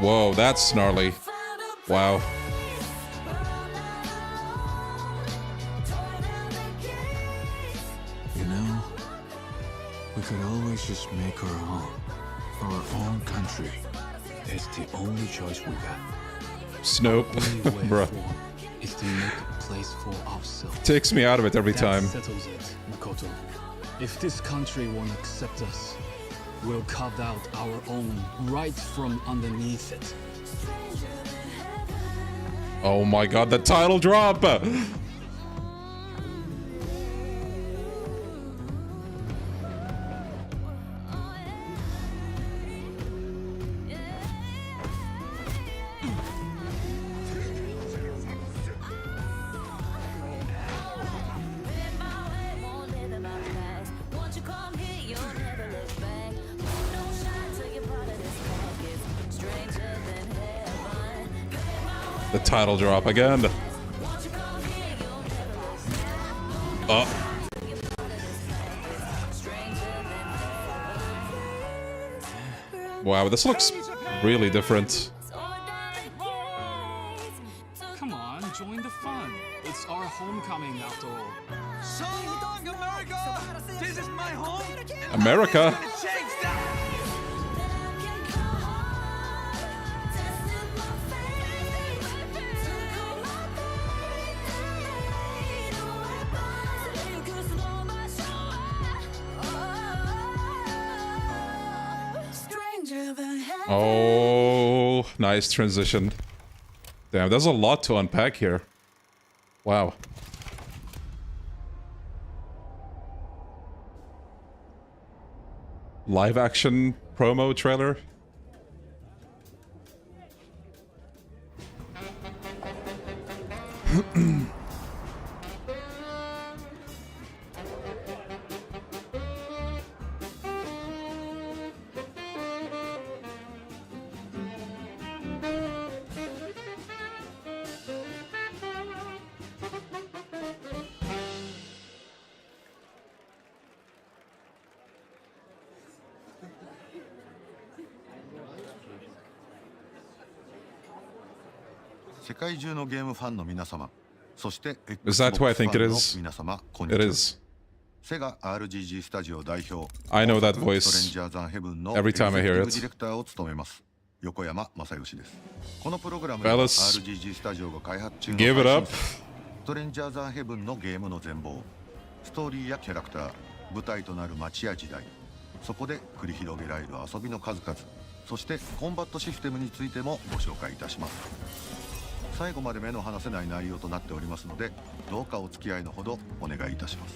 S1: Whoa, that's gnarly. Wow.
S4: You know we could always just make our own country it's the only choice we got
S1: Snoop,
S5: Only way
S1: bruh.
S5: forward is to make a place for ourselves.
S1: Takes me out of it every
S5: That
S1: time.
S5: settles it, Makoto. If this country won't accept us, we'll carve out our own right from underneath it.
S1: Oh my god, the title drop! The title drop again. Wow, this looks really different.
S5: Come on, join the fun. It's our homecoming after all.
S6: So long, America! This is my home!
S1: America?
S6: Change that!
S1: Oh, nice transition. Damn, there's a lot to unpack here. Wow. Live action promo trailer. Is that who I think it is? It is. I know that voice every time I hear it. Fellas, give it up.
S7: トレンジャーザンヘブンのゲームの全貌、ストーリーやキャラクター、舞台となる街や時代、そこで繰り広げられる遊びの数々、そしてコンバットシステムについてもご紹介いたします。最後まで目の離せない内容となっておりますので、どうかお付き合いのほどお願いいたします。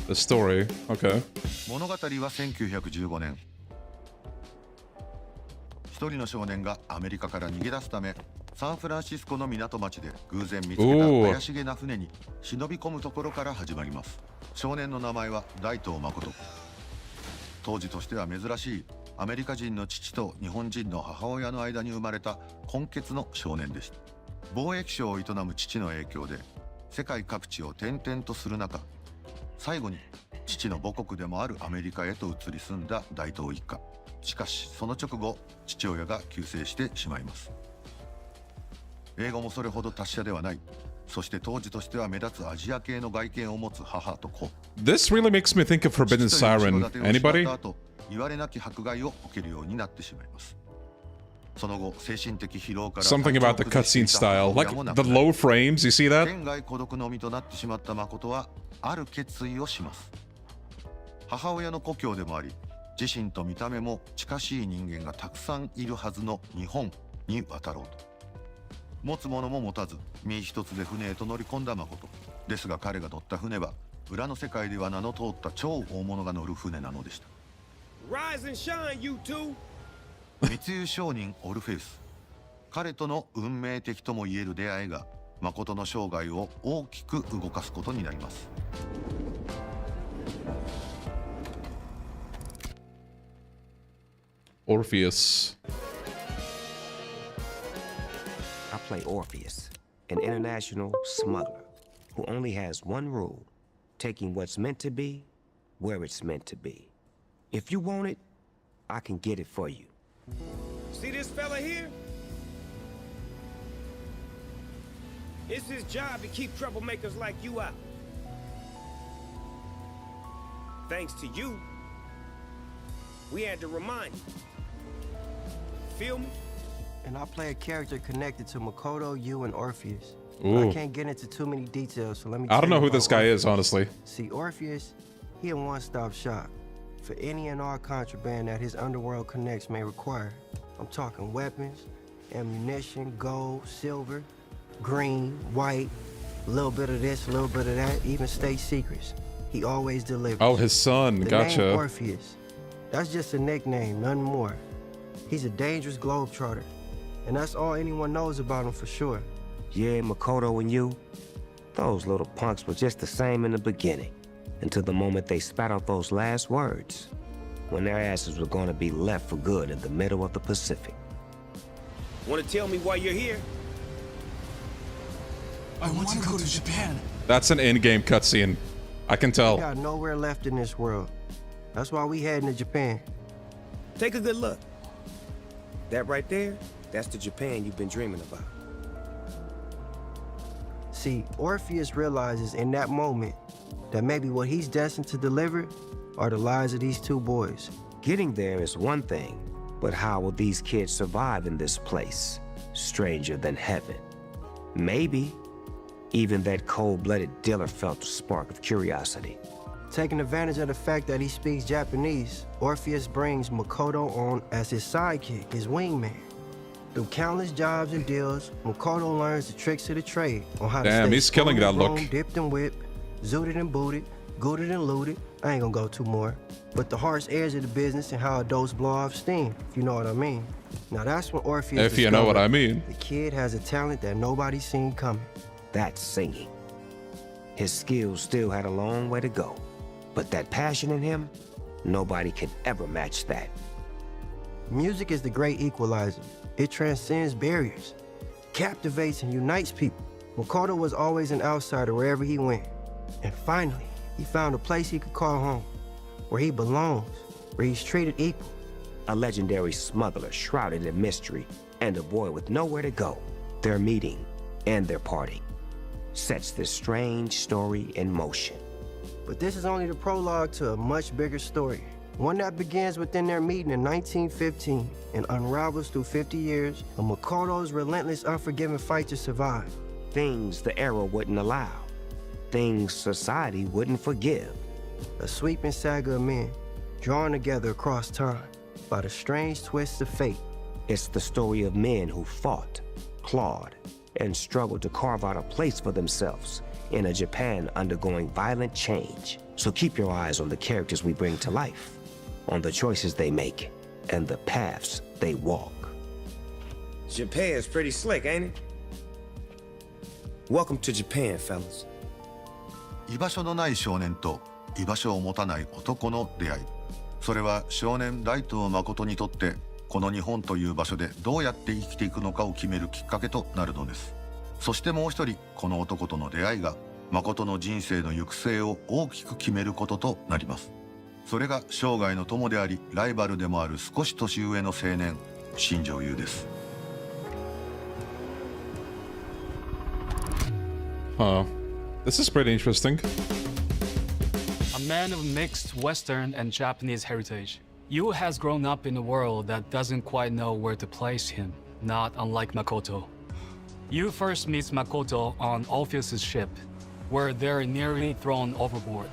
S1: The story. Okay.
S7: 物語は1915年、一人の少年がアメリカから逃げ出すためサンフランシスコの港町で偶然見つけた怪しげな船に忍び込むところから始まります。少年の名前は大東誠。当時としては珍しいアメリカ人の父と日本人の母親の間に生まれた混血の少年でした。貿易商を営む父の影響で世界各地を転々とする中、最後に父の母国でもあるアメリカへと移り住んだ大東一家。しかしその直後、父親が急逝してしまいます。英語もそれほど達者ではない、そして当時としては目立つアジア系の外見を持つ母と子。
S1: This really makes me think of Forbidden Siren. Anybody?
S7: 言われなき迫害を受けるようになってしまいます。その後、精神的疲労から
S1: Something about the cutscene style. Like the low frames, you see that?
S7: 天涯孤独の身となってしまった誠はある決意をします。母親の故郷でもあり、自身と見た目も近しい人間がたくさんいるはずの日本に渡ろうと。持つものも持たず身一つで船へと乗り込んだ誠ですが、彼が乗った船は裏の世界では名の通った超大物が乗る船なのでした。
S3: Rise and shine, you two.
S7: 密輸商人オルフェウス、彼との運命的ともいえる出会いが誠の生涯を大きく動かすことになります。
S1: Orpheus.
S8: I play Orpheus, an international smuggler who only has one rule: taking what's meant to be where it's meant to be. If you want it, I can get it for you.
S3: See this fella here? It's his job to keep troublemakers like you out. Thanks to you, we had to remind you. Feel me?
S9: And I play a character connected to Makoto, you, and Orpheus.
S1: Ooh.
S9: I can't get into too many details, so let me
S1: I don't
S9: tell
S1: know
S9: you
S1: who
S9: about
S1: this guy is,
S9: Orpheus.
S1: honestly.
S9: See, Orpheus, he a one-stop shop for any and all contraband that his underworld connects may require. I'm talking weapons, ammunition, gold, silver, green, white, a little bit of this, a little bit of that, even state secrets. He always delivers.
S1: Oh, his son.
S9: The
S1: Gotcha.
S9: name Orpheus, that's just a nickname, nothing more. He's a dangerous globetrotter, and that's all anyone knows about him for sure.
S8: Yeah, Makoto and you, those little punks were just the same in the beginning, until the moment they spat out those last words, when their asses were going to be left for good in the middle of the Pacific.
S3: Want to tell me why you're here?
S6: I want to go to Japan.
S1: That's an in-game cutscene. I can
S9: We
S1: tell.
S9: got nowhere left in this world. That's why we heading to Japan.
S3: Take a good look. That right there, that's the Japan you've been dreaming about.
S9: See, Orpheus realizes in that moment that maybe what he's destined to deliver are the lives of these two boys.
S8: Getting there is one thing, but how will these kids survive in this place, stranger than heaven? Maybe even that cold-blooded dealer felt a spark of curiosity.
S9: Taking advantage of the fact that he speaks Japanese, Orpheus brings Makoto on as his sidekick, his wingman. Through countless jobs and deals, Makoto learns the tricks of the trade on how to
S1: Damn,
S9: stay
S1: he's killing that
S9: fully
S1: look.
S9: grown, dipped and whipped, zooted and booted, gooted and looted. I ain't gonna go two more. But the harsh edge of the business and how adults blow off steam, if you know what I mean. Now that's when Orpheus
S1: If you know what I mean.
S9: The kid has a talent that nobody's seen coming.
S8: That's singing. His skills still had a long way to go, but that passion in him, nobody could ever match that.
S9: Music is the great equalizer. It transcends barriers, captivates and unites people. Makoto was always an outsider wherever he went. And finally, he found a place he could call home, where he belongs, where he's treated equal.
S8: A legendary smuggler shrouded in mystery, and a boy with nowhere to go. Their meeting and their parting sets this strange story in motion.
S9: But this is only the prologue to a much bigger story. One that begins within their meeting in 1915 and unravels through 50 years of Makoto's relentless, unforgiving fight to survive.
S8: Things the era wouldn't allow. Things society wouldn't forgive.
S9: A sweeping saga of men drawn together across time by the strange twists of fate
S8: It's the story of men who fought, clawed, and struggled to carve out a place for themselves in a Japan undergoing violent change. So keep your eyes on the characters we bring to life, on the choices they make, and the paths they walk.
S3: Japan's pretty slick, ain't it? Welcome to Japan, fellas.
S7: 居場所のない少年と居場所を持たない男の出会い。それは少年大東誠にとってこの日本という場所でどうやって生きていくのかを決めるきっかけとなるのです。そしてもう一人、この男との出会いが誠の人生の行く末を大きく決めることとなります。それが生涯の友でありライバルでもある少し年上の青年、新庄優です。
S1: Huh. This is pretty interesting.
S5: A man of mixed Western and Japanese heritage, Yu has grown up in a world that doesn't quite know where to place him, not unlike Makoto. Yu first meets Makoto on Orpheus's ship, where they're nearly thrown overboard.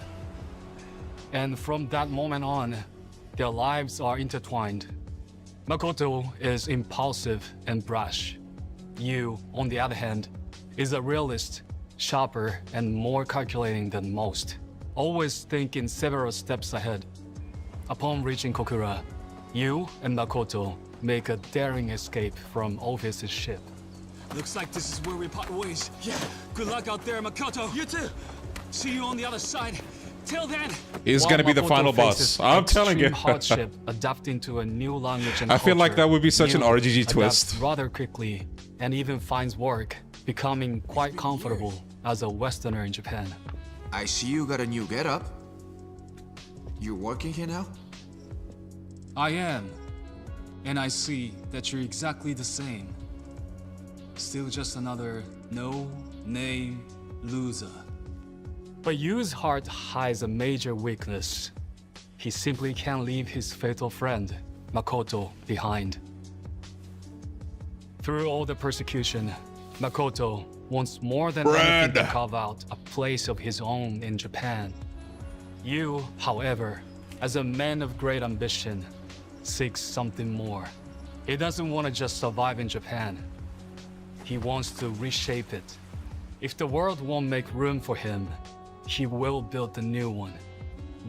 S5: And from that moment on, their lives are intertwined. Makoto is impulsive and brash. Yu, on the other hand, is a realist, sharper, and more calculating than most, always thinking several steps ahead. Upon reaching Kokura, Yu and Makoto make a daring escape from Orpheus's ship.
S6: Looks like this is where we part ways. Yeah, good luck out there, Makoto. You too. See you on the other side. Till then.
S1: He's gonna be the
S5: Makoto
S1: final boss.
S5: faces
S1: I'm telling you.
S5: extreme hardship adapting to a new language and
S1: I feel like
S5: culture,
S1: that would be such an
S5: Yu
S1: RGG
S5: adapts
S1: twist.
S5: rather quickly and even finds work, becoming quite comfortable as a Westerner in Japan.
S4: I see you got a new getup. You're working here now?
S5: I am. And I see that you're exactly the same. Still just another no-name loser. But Yu's heart hides a major weakness. He simply can't leave his fatal friend, Makoto, behind. Through all the persecution, Makoto wants more than anything to carve out a place of his own in Japan. Yu, however, as a man of great ambition, seeks something more. He doesn't want to just survive in Japan. He wants to reshape it. If the world won't make room for him, he will build a new one.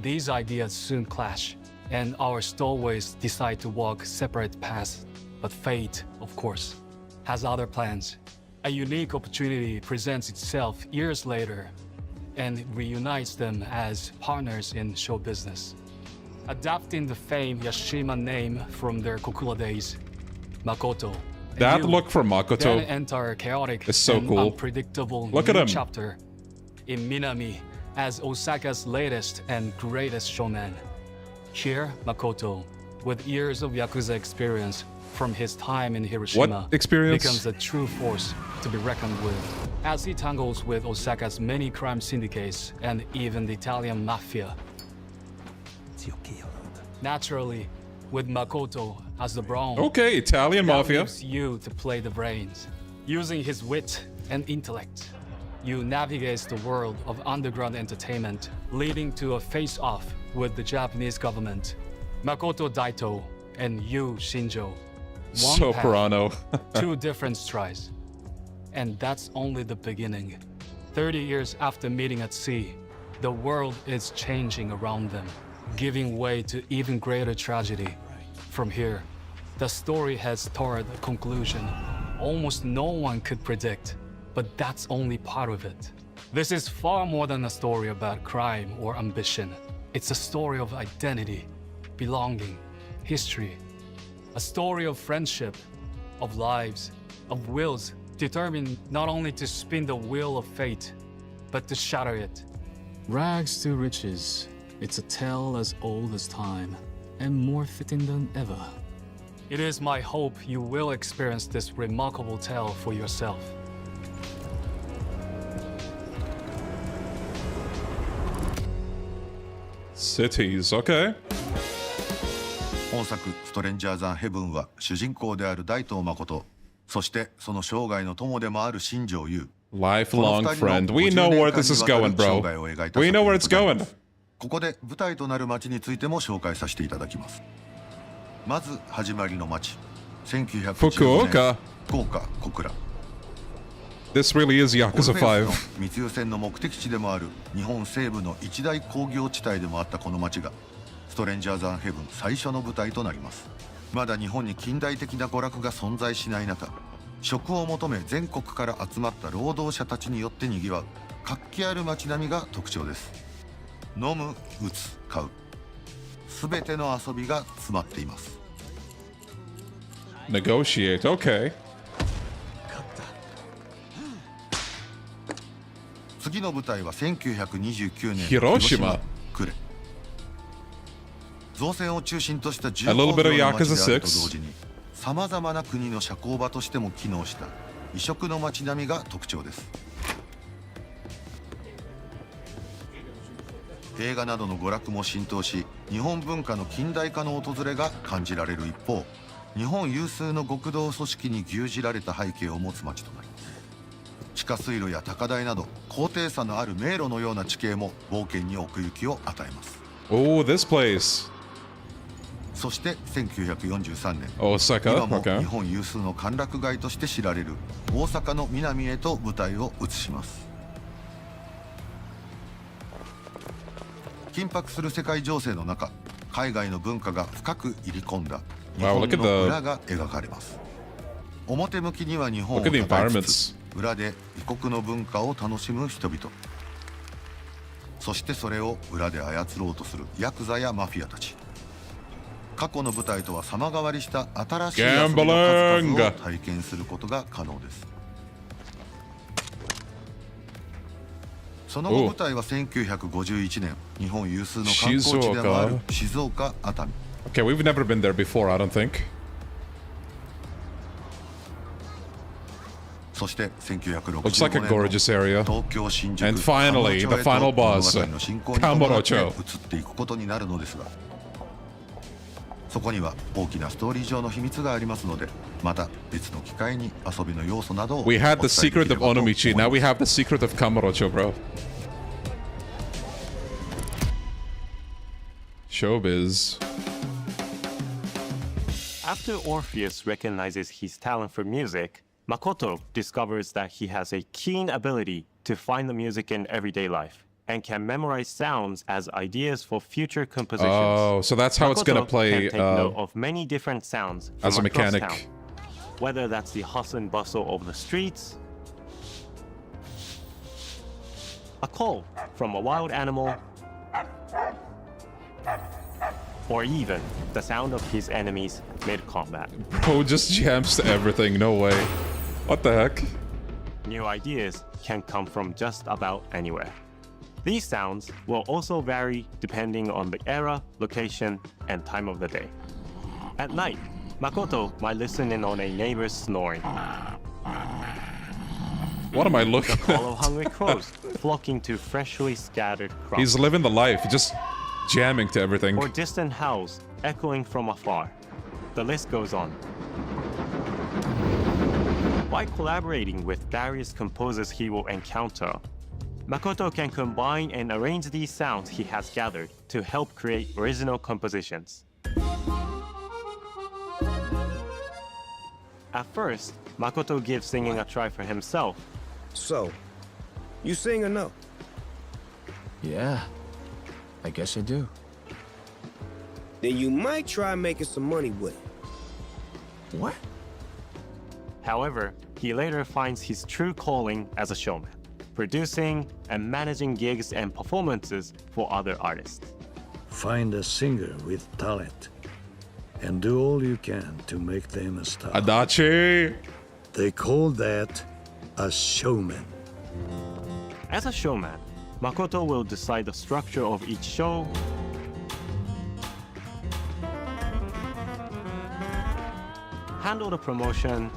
S5: These ideas soon clash, and our stowaways decide to walk separate paths. But fate, of course, has other plans. A unique opportunity presents itself years later and reunites them as partners in show business. Adapting the famed Yashima name from their Kokura days, Makoto and
S1: That
S5: Yu
S1: look from
S5: then
S1: Makoto
S5: enter a chaotic
S1: is so
S5: and
S1: cool.
S5: unpredictable
S1: Look
S5: new
S1: at him.
S5: chapter in Minami as Osaka's latest and greatest showman. Here, Makoto, with years of yakuza experience from his time in Hiroshima,
S1: What experience?
S5: becomes a true force to be reckoned with as he tangles with Osaka's many crime syndicates and even the Italian mafia. Naturally, with Makoto as the brawn,
S1: Okay, Italian
S5: that
S1: mafia.
S5: leaves Yu to play the brains. Using his wit and intellect, Yu navigates the world of underground entertainment, leading to a face-off with the Japanese government. Makoto Daito and Yu Shinjo. One path,
S1: Soprano.
S5: two different strides. And that's only the beginning. 30 years after meeting at sea, the world is changing around them, giving way to even greater tragedy. From here, the story heads toward a conclusion almost no one could predict, but that's only part of it. This is far more than a story about crime or ambition. It's a story of identity, belonging, history. A story of friendship, of lives, of wills determined not only to spin the wheel of fate, but to shatter it.
S10: Rags to riches. It's a tale as old as time, and more fitting than ever.
S5: It is my hope you will experience this remarkable tale for yourself.
S1: Cities, okay.
S7: 本作「ストレンジャー・ザン・ヘブン」は主人公である大東誠、そしてその生涯の友でもある新庄優。
S1: Lifelong friend. We know where this is going, bro. We know where it's going.
S7: ここで舞台となる町についても紹介させていただきます。まず始まりの町、1915年
S1: Fukuoka.
S7: 福岡小倉
S1: This really is
S7: オル
S1: Yakuza
S7: フェウスの
S1: 5.
S7: 密輸船の目的地でもある日本西部の一大工業地帯でもあったこの町がストレンジャーズ・アンヘブン最初の舞台となります。まだ日本に近代的な娯楽が存在しない中、食を求め全国から集まった労働者たちによってにぎわう活気ある街並みが特徴です。飲む、打つ、買う、すべての遊びが詰まっています。
S1: Negotiate. Okay.
S7: 次の舞台は1929年
S1: 広島
S7: 呉。造船を中心とした重
S1: A
S7: 工
S1: little bit
S7: 業
S1: of
S7: の街で
S1: Yakuza
S7: あると
S1: 6.
S7: 同時にさまざまな国の社交場としても機能した異色の街並みが特徴です。映画などの娯楽も浸透し、日本文化の近代化の訪れが感じられる一方、日本有数の極道組織に牛耳られた背景を持つ街となります。地下水路や高台など高低差のある迷路のような地形も冒険に奥行きを与えます。
S1: Oh, this place.
S7: そして1943年、
S1: Osaka.
S7: 今も
S1: Okay.
S7: 日本有数の歓楽街として知られる大阪の南へと舞台を移します。緊迫する世界情勢の中、海外の文化が深く入り込んだ日
S1: Wow,
S7: 本
S1: look at
S7: の
S1: the
S7: 裏が描かれます。表向きには日本を
S1: look at the
S7: 称えつ
S1: environments.
S7: つ、裏で異国の文化を楽しむ人々、そしてそれを裏で操ろうとするヤクザやマフィアたち。過去の舞台とは様変わりした新しい遊びの数々を体験することが可能です。その後舞台は1951年、日本有数の観光地でもある静岡熱海。
S1: Okay, we've never been there before, I don't think.
S7: そして
S1: Looks like a
S7: 1965年
S1: gorgeous area.
S7: 東京新宿
S1: And finally, the final boss,
S7: 物語の進行に伴って
S1: Kamurocho.
S7: 移っていくことになるのですが、そこには大きなストーリー上の秘密がありますので、また別の機会に遊びの要素などを
S1: We had the
S7: お伝えでき
S1: secret
S7: れ
S1: of
S7: ばと思います
S1: Onomichi, now we have the secret of Kamurocho, bro. Showbiz.
S11: After Orpheus recognizes his talent for music, Makoto discovers that he has a keen ability to find the music in everyday life and can memorize sounds as ideas for future compositions.
S1: Oh, so that's how it's gonna
S11: Makoto
S1: play
S11: can take note of many different sounds
S1: as a
S11: from across
S1: mechanic.
S11: town, whether that's the hustle and bustle of the streets, a call from a wild animal, or even the sound of his enemies mid-combat.
S1: Bro just jams to everything, no way. What the heck?
S11: New ideas can come from just about anywhere. These sounds will also vary depending on the era, location, and time of the day. At night, Makoto might listen in on a neighbor's snoring.
S1: What am I
S11: The
S1: looking
S11: call of
S1: at?
S11: hungry crows flocking to freshly scattered crops.
S1: He's living the life, just jamming to everything.
S11: Or distant howls echoing from afar. The list goes on. By collaborating with various composers he will encounter, Makoto can combine and arrange these sounds he has gathered to help create original compositions. At first, Makoto gives singing a try for himself.
S9: So, you sing or no?
S4: Yeah, I guess I do.
S9: Then you might try making some money with it.
S4: What?
S11: However, he later finds his true calling as a showman, producing and managing gigs and performances for other artists.
S12: Find a singer with talent and do all you can to make them a star.
S1: Adachi!
S12: They call that a showman.
S11: As a showman, Makoto will decide the structure of each show, handle the promotion,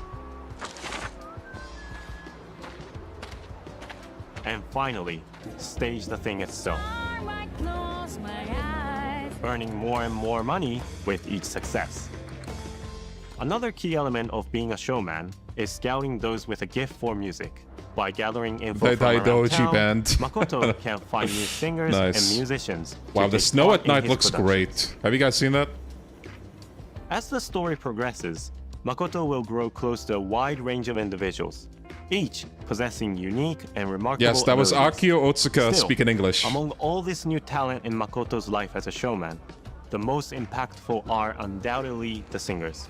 S11: and finally, stage the thing itself, earning more and more money with each success. Another key element of being a showman is scouting those with a gift for music. By gathering info
S1: The
S11: from around
S1: Daidoji
S11: town,
S1: band.
S11: Makoto can find new singers
S1: Nice.
S11: and musicians. to
S1: Wow, the
S11: take
S1: snow
S11: part
S1: at
S11: in
S1: night
S11: his
S1: looks
S11: productions.
S1: great. Have you guys seen that?
S11: As the story progresses, Makoto will grow close to a wide range of individuals, each possessing unique and remarkable
S1: Yes, that was
S11: abilities.
S1: Akio Otsuka
S11: Still,
S1: speaking English.
S11: Among all this new talent in Makoto's life as a showman, the most impactful are undoubtedly the singers.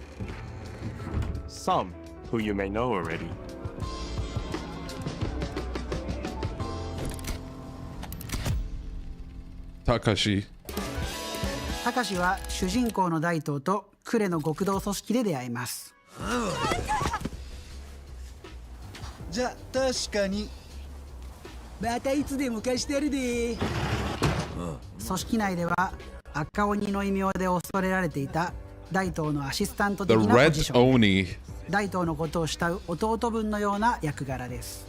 S11: Some who you may know already.
S1: Takashi.
S13: たかしは主人公の大東と呉の極道組織で出会います。
S14: じゃ確かにまたいつでも貸してやるで。
S13: 組織内では赤鬼の異名で恐れられていた大東のアシスタント的
S1: The
S13: なポ
S1: Red
S13: ジション。
S1: Oni.
S13: 大東のことを慕う弟分のような役柄です。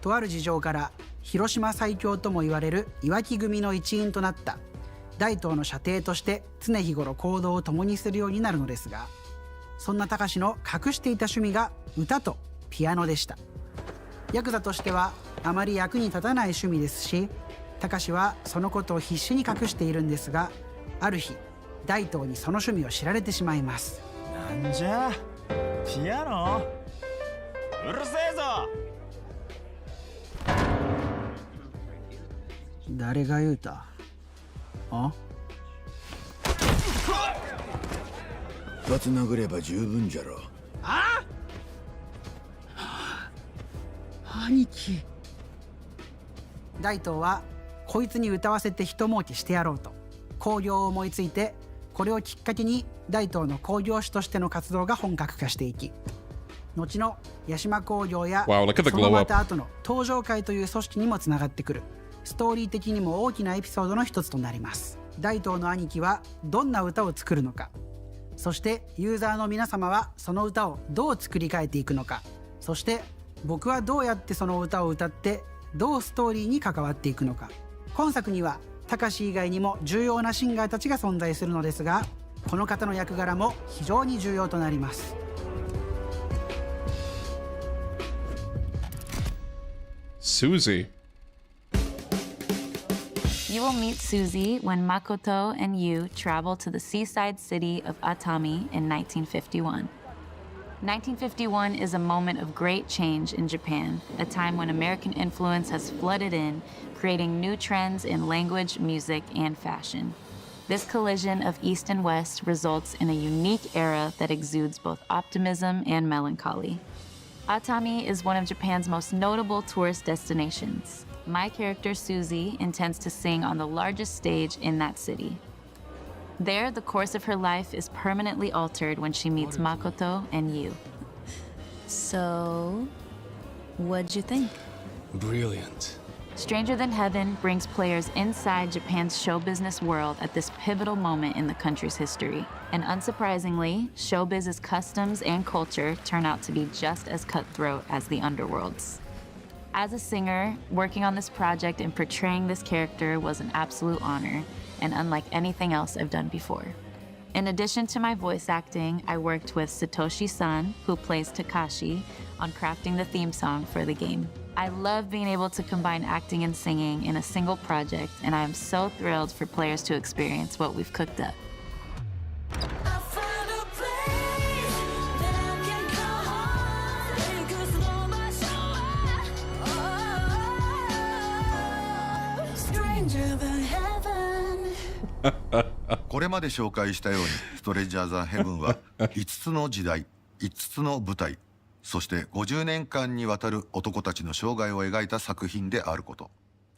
S13: とある事情から広島最強とも言われる岩木組の一員となった大東の舎弟として常日頃行動を共にするようになるのですが、そんな高志の隠していた趣味が歌とピアノでした。ヤクザとしてはあまり役に立たない趣味ですし、高志はそのことを必死に隠しているんですが、ある日大東にその趣味を知られてしまいます。
S14: なんじゃピアノうるせえぞ。
S13: 誰が言うた？あ？
S12: 一発殴れば十分じゃろ。
S13: あ？兄貴。大東はこいつに歌わせて一儲けしてやろうと興行を思いついて、これをきっかけに大東の興行師としての活動が本格化していき、後の八島興行や
S1: Wow, look at the
S13: その
S1: glow
S13: ま
S1: up.
S13: た後の東上会という組織にもつながってくるストーリー的にも大きなエピソードの一つとなります。大東の兄貴はどんな歌を作るのか、そしてユーザーの皆様はその歌をどう作り変えていくのか、そして僕はどうやってその歌を歌ってどうストーリーに関わっていくのか。今作には高志以外にも重要なシンガーたちが存在するのですが、この方の役柄も非常に重要となります。
S1: Susie.
S15: You will meet Susie when Makoto and you travel to the seaside city of Atami in 1951. 1951 is a moment of great change in Japan, a time when American influence has flooded in, creating new trends in language, music, and fashion. This collision of East and West results in a unique era that exudes both optimism and melancholy. Atami is one of Japan's most notable tourist destinations. My character, Susie, intends to sing on the largest stage in that city. There, the course of her life is permanently altered when she meets Makoto and you. So, what'd you think?
S5: Brilliant.
S15: Stranger Than Heaven brings players inside Japan's show business world at this pivotal moment in the country's history. And unsurprisingly, showbiz's customs and culture turn out to be just as cutthroat as the underworld's. As a singer, working on this project and portraying this character was an absolute honor, and unlike anything else I've done before. In addition to my voice acting, I worked with Satoshi-san, who plays Takashi, on crafting the theme song for the game. I love being able to combine acting and singing in a single project, and I am so thrilled for players to experience what we've cooked up.
S7: Stranger than heaven これまで紹介したようにストレンジャー・ザ・ヘブンは5つの時代5つの舞台、そして50年間にわたる男たちの生涯を描いた作品であること、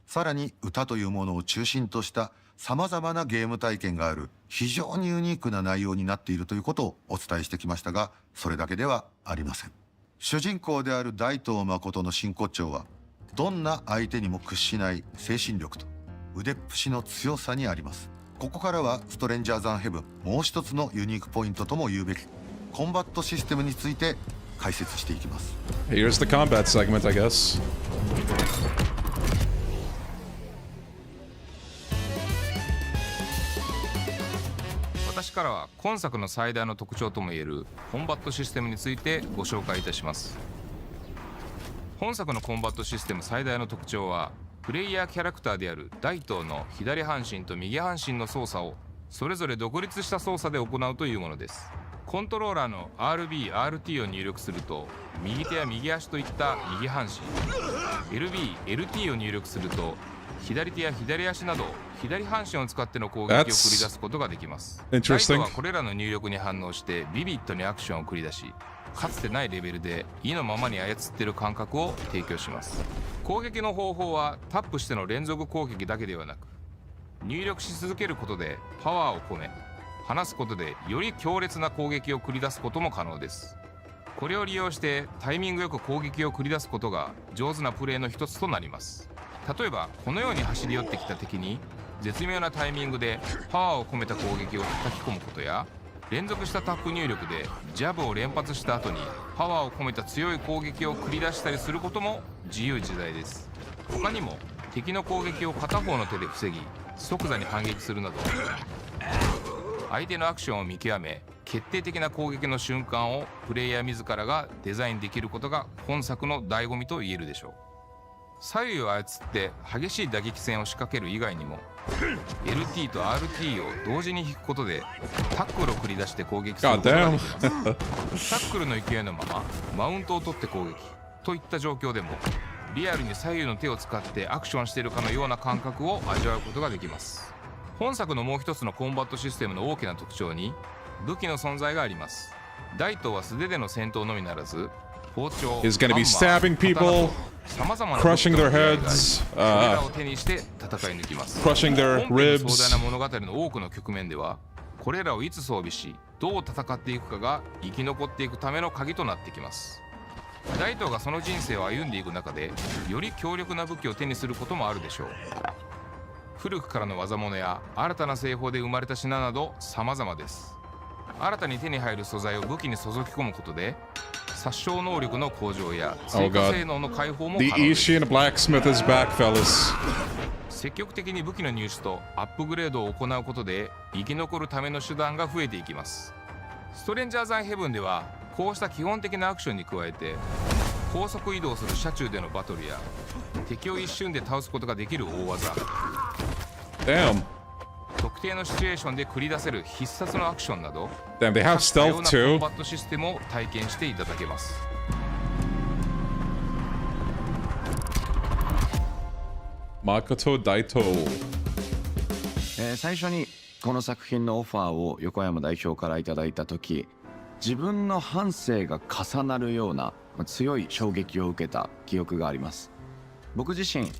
S7: さらに歌というものを中心としたさまざまなゲーム体験がある非常にユニークな内容になっているということをお伝えしてきましたが、それだけではありません。主人公である大東誠の真骨頂はどんな相手にも屈しない精神力と腕っぷしの強さにあります。ここからはストレンジャー・ザン・ヘブンもう一つのユニークポイントとも言うべきコンバットシステムについて解説していきます。
S1: Here's the combat segment, I guess.
S16: 私からは今作の最大の特徴ともいえるコンバットシステムについてご紹介いたします。本作のコンバットシステム最大の特徴はプレイヤーキャラクターである大東の左半身と右半身の操作をそれぞれ独立した操作で行うというものです。コントローラーの RB、RT を入力すると右手や右足といった右半身、 LB、LT を入力すると左手や左足など左半身を使っての攻撃を繰り出すことができます。ライトはこれらの入力に反応してビビッドにアクションを繰り出し、かつてないレベルで意のままに操っている感覚を提供します。攻撃の方法はタップしての連続攻撃だけではなく、入力し続けることでパワーを込め、離すことでより強烈な攻撃を繰り出すことも可能です。これを利用してタイミングよく攻撃を繰り出すことが上手なプレーの一つとなります。例えばこのように走り寄ってきた敵に絶妙なタイミングでパワーを込めた攻撃を叩き込むことや、連続したタップ入力でジャブを連発した後にパワーを込めた強い攻撃を繰り出したりすることも自由自在です。他にも敵の攻撃を片方の手で防ぎ即座に反撃するなど、相手のアクションを見極め決定的な攻撃の瞬間をプレイヤー自らがデザインできることが本作の醍醐味と言えるでしょう。左右を操って激しい打撃戦を仕掛ける以外にも LT と RT を同時に引くことでタックルを繰り出して攻撃することができます。タックルの勢いのままマウントを取って攻撃といった状況でもリアルに左右の手を使ってアクションしているかのような感覚を味わうことができます。本作のもう一つのコンバットシステムの大きな特徴に武器の存在があります。大東は素手での戦闘のみならず包丁、
S1: He's gonna be stabbing people, crushing their heads, crushing their ribs.
S16: 壮大な物語の多くの局面ではこれらをいつ装備しどう戦っていくかが生き残っていくための鍵となってきます。大東がその人生を歩んでいく中でより強力な武器を手にすることもあるでしょう。古くからの技物や新たな製法で生まれた品など様々です。新たに手に入る素材を武器に注ぎ込むことで殺傷能力の向上や追加性能の解放も可能です。
S1: The Asian blacksmith is back, fellas.
S16: 積極的に武器の入手とアップグレードを行うことで生き残るための手段が増えていきます。ストレンジャーズ・アンヘブンではこうした基本的なアクションに加えて高速移動する車中でのバトルや敵を一瞬で倒すことができる大技、特定のシチュエーションで繰り出せる必殺のアクションなど多様なコンバットシステムを体験していただけます。
S1: Makoto Daito、
S4: 最初にこの作品のオファーを横山代表からいただいた時、自分の半生が重なるような強い衝撃を受けた記憶があります。僕自身、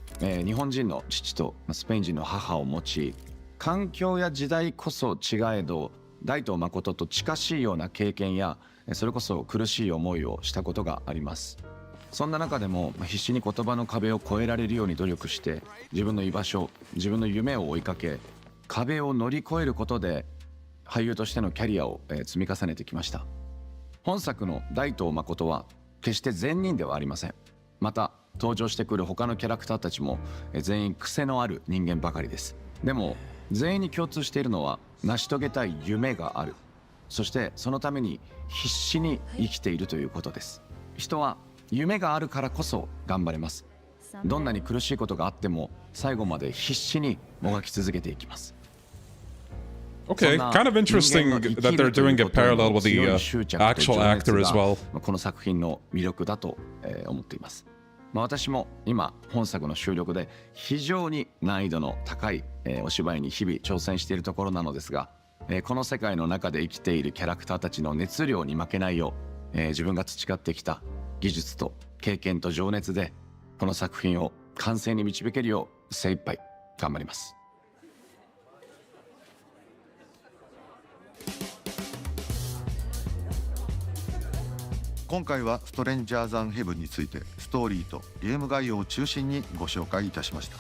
S4: 日本人の父とスペイン人の母を持ち、環境や時代こそ違えど大東誠と近しいような経験やそれこそ苦しい思いをしたことがあります。そんな中でも必死に言葉の壁を越えられるように努力して自分の居場所、自分の夢を追いかけ、壁を乗り越えることで俳優としてのキャリアを積み重ねてきました。本作の大東誠は決して善人ではありません。また登場してくる他のキャラクターたちも全員癖のある人間ばかりです。でも全員に共通しているのは成し遂げたい夢がある、そしてそのために必死に生きているということです。人は夢があるからこそ頑張れます。どんなに苦しいことがあっても最後まで必死にもがき続けていきます。
S1: Okay, kind of interesting that they're doing a parallel with the actual actor as well.
S4: この作品の魅力だと思っています。私も今本作の収録で非常に難易度の高いお芝居に日々挑戦しているところなのですが、この世界の中で生きているキャラクターたちの熱量に負けないよう、自分が培ってきた技術と経験と情熱でこの作品を完成に導けるよう精一杯頑張ります。
S7: 今回はストレンジャーズ・アンヘブンについてストーリーとゲーム概要を中心にご紹介いたしました。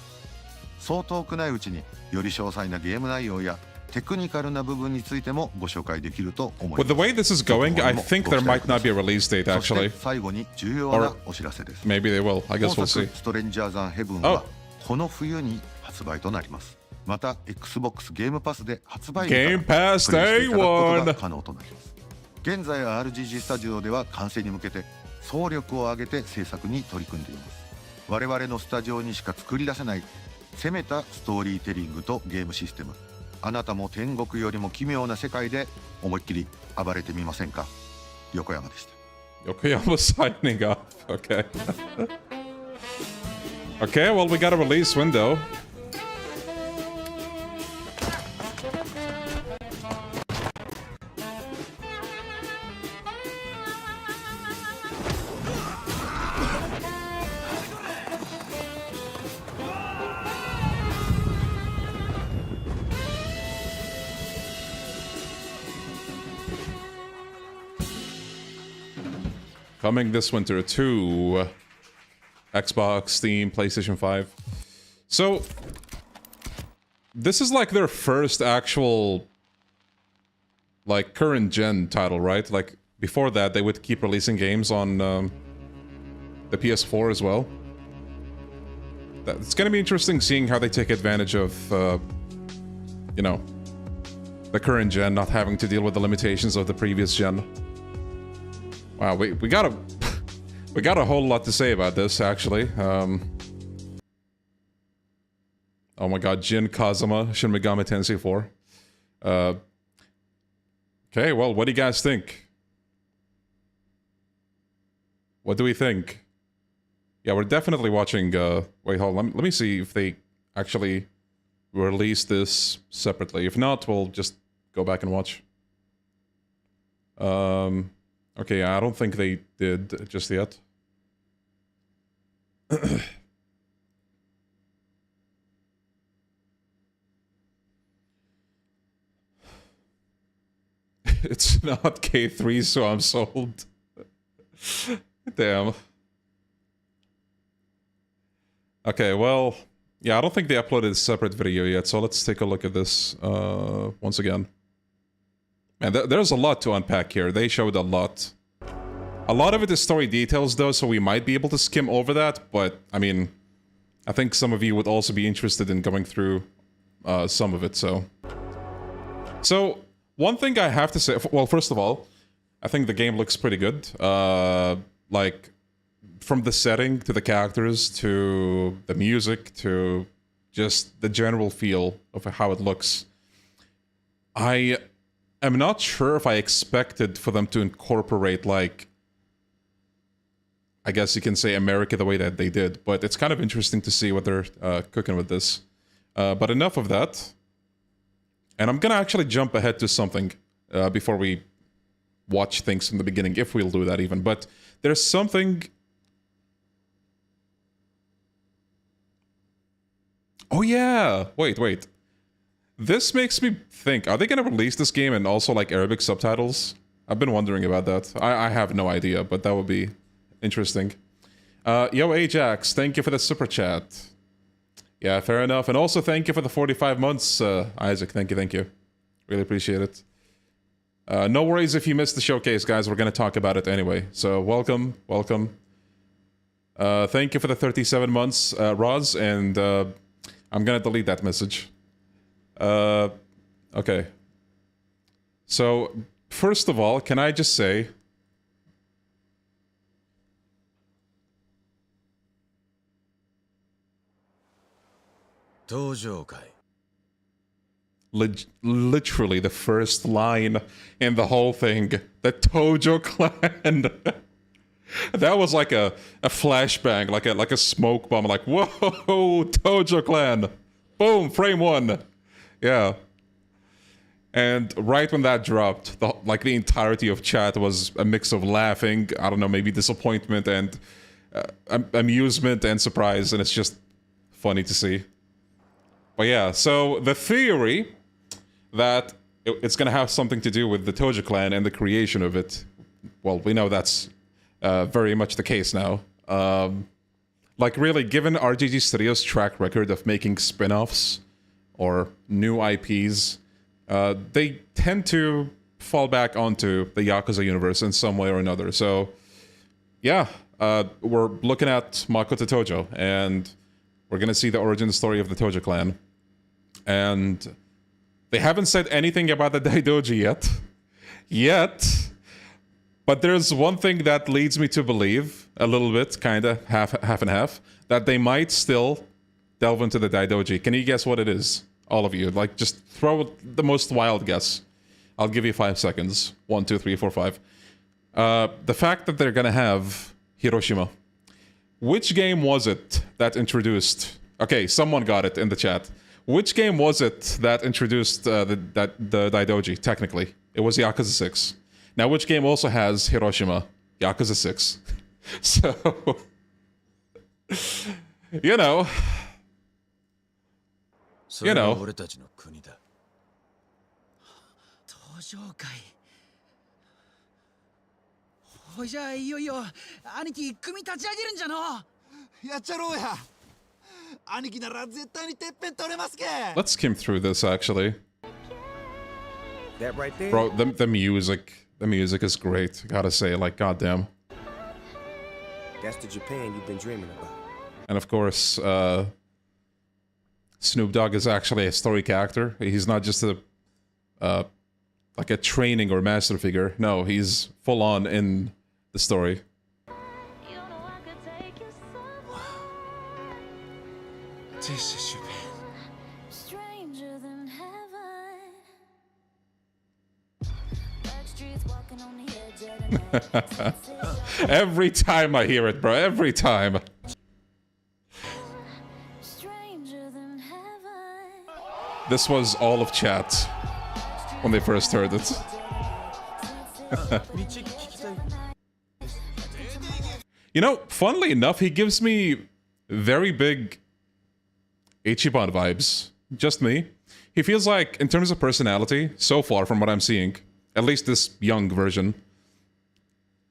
S7: そう遠くないうちにより詳細なゲーム内容やテクニカルな部分についてもご紹介できると思います。
S1: With the way this is going, I think there might not be a release date actually.
S7: 最後に重要なお知らせです。
S1: Maybe they will. I guess we'll see.
S7: ストレンジャーズ・アンヘブンはこの冬に発売となります。また Xbox ゲームパスで発売日からプレイしていただくことが可能となります。現在 RGG スタジオでは完成に向けて総力を挙げて制作に取り組んでいます。我々のスタジオにしか作り出せない攻めたストーリーテリングとゲームシステム、あなたも天国よりも奇妙な世界で思いっきり暴れてみませんか。横山でした。
S1: Yokoyama signing off. Okay. Okay, well, we got a release window. Coming this winter to Xbox, Steam, PlayStation 5. So, this is like their first actual, like, current gen title, right? Like, before that, they would keep releasing games on the PS4 as well. It's gonna be interesting seeing how they take advantage of, you know, the current gen, not having to deal with the limitations of the previous gen. Wow, we got a whole lot to say about this, actually. Oh my god, Jin Kazuma, Shin Megami Tensei 4. Okay, well, what do you guys think? What do we think? Yeah, we're definitely watching, wait, hold on, let me see if they actually release this separately. If not, we'll just go back and watch. Okay, I don't think they did just yet. It's not K3, so I'm sold. Damn. Okay, well, yeah, I don't think they uploaded a separate video yet, so let's take a look at this once again. Man, there's a lot to unpack here. They showed a lot. A lot of it is story details, though, so we might be able to skim over that, but, I mean, I think some of you would also be interested in going through some of it, so... So, one thing I have to say... Well, first of all, I think the game looks pretty good. Like, from the setting, to the characters, to the music, to just the general feel of how it looks. I'm not sure if I expected for them to incorporate, like, I guess you can say America the way that they did, but it's kind of interesting to see what they're cooking with this. But enough of that. And I'm gonna actually jump ahead to something before we watch things from the beginning, if we'll do that even. But there's something... Oh yeah! Wait. This makes me think, are they gonna release this game and also like Arabic subtitles? I've been wondering about that. I have no idea, but that would be interesting. Yo, Ajax, thank you for the super chat. Yeah, fair enough. And also thank you for the 45 months, Isaac. Thank you. Really appreciate it. No worries if you missed the showcase, guys. We're gonna talk about it anyway. So welcome. Thank you for the 37 months, Roz, and I'm gonna delete that message. Okay. So, first of all, can I just say... Literally the first line in the whole thing. The Tojo clan. That was like a flashbang, like a smoke bomb. Like, whoa, Tojo clan. Boom, frame one. Yeah. And right when that dropped, the entirety of chat was a mix of laughing, I don't know, maybe disappointment and amusement and surprise, and it's just funny to see. But yeah, so the theory that it's gonna have something to do with the Tojo clan and the creation of it, well, we know that's very much the case now. Like really, given RGG Studios' track record of making spin-offs or new IPs, they tend to fall back onto the Yakuza universe in some way or another. So, yeah, we're looking at Makoto Tojo, and we're gonna see the origin story of the Tojo clan. And they haven't said anything about the Daidoji yet. But there's one thing that leads me to believe, a little bit, kinda, half and half, that they might still delve into the Daidoji. Can you guess what it is? All of you. Like, just throw the most wild guess. I'll give you 5 seconds. 1, 2, 3, 4, 5. The fact that they're gonna have Hiroshima. Which game was it that introduced... Okay, someone got it in the chat. Which game was it that introduced the Daidoji, technically? It was Yakuza 6. Now, which game also has Hiroshima? Yakuza 6. So... You know... You know.
S4: 俺たちの国だ。
S14: 登場会。ほいじゃあいよいよ兄貴組立ち上げるんじゃの。やっちゃろうや。兄貴なら絶対にてっぺん取れますけ。
S1: Let's skim through this, actually.
S8: That right there?
S1: Bro, the music is great. Gotta say, like, goddamn.
S8: That's the Japan you've been dreaming about.
S1: And of course, Snoop Dogg is actually a story character. He's not just a like a training or master figure. No, he's full on in the story.
S14: This is Japan.
S1: Every time I hear it, bro. Every time. This was all of chat when they first heard it. You know, funnily enough, he gives me very big Ichiban vibes. Just me. He feels like, in terms of personality, so far from what I'm seeing, at least this young version,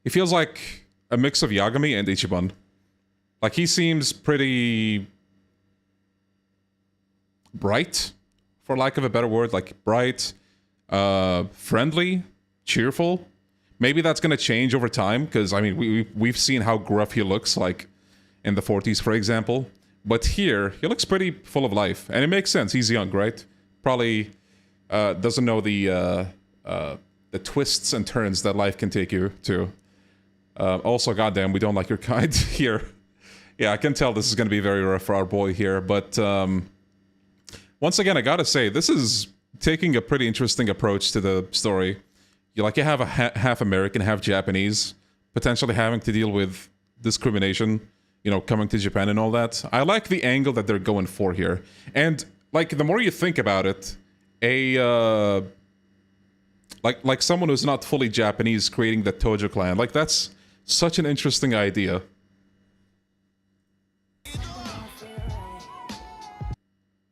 S1: he feels like a mix of Yagami and Ichiban. Like, he seems pretty bright, for lack of a better word, like bright, friendly, cheerful. Maybe that's gonna change over time, because I mean we've seen how gruff he looks, like in the 40s, for example. But here he looks pretty full of life, and it makes sense. He's young, right? Probably doesn't know the twists and turns that life can take you to. Also, goddamn, we don't like your kind here. Yeah, I can tell this is gonna be very rough for our boy here, but. Once again, I gotta say, this is taking a pretty interesting approach to the story. You have a half American, half Japanese, potentially having to deal with discrimination, you know, coming to Japan and all that. I like the angle that they're going for here. And, like, the more you think about it, like someone who's not fully Japanese creating the Tojo clan, like, that's such an interesting idea.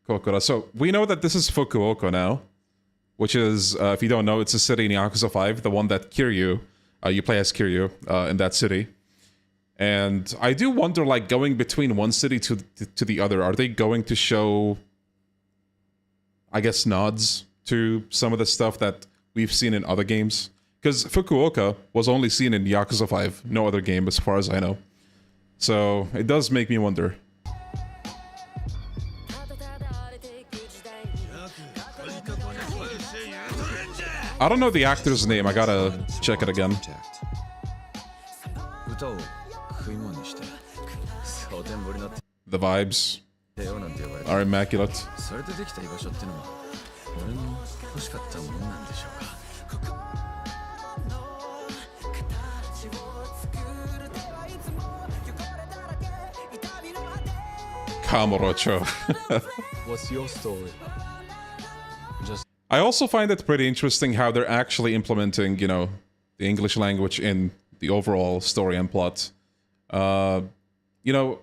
S1: Kokura. So, we know that this is Fukuoka now, which is, if you don't know, it's a city in Yakuza 5, the one that Kiryu, you play as Kiryu in that city. And I do wonder, like, going between one city to the other, are they going to show, I guess, nods to some of the stuff that we've seen in other games? Because Fukuoka was only seen in Yakuza 5, no other game as far as I know. So, it does make me wonder. I don't know the actor's name. I gotta check it again. The vibes are immaculate. Kamurocho.
S10: What's your story?
S1: I also find it pretty interesting how they're actually implementing, you know, the English language in the overall story and plot. You know,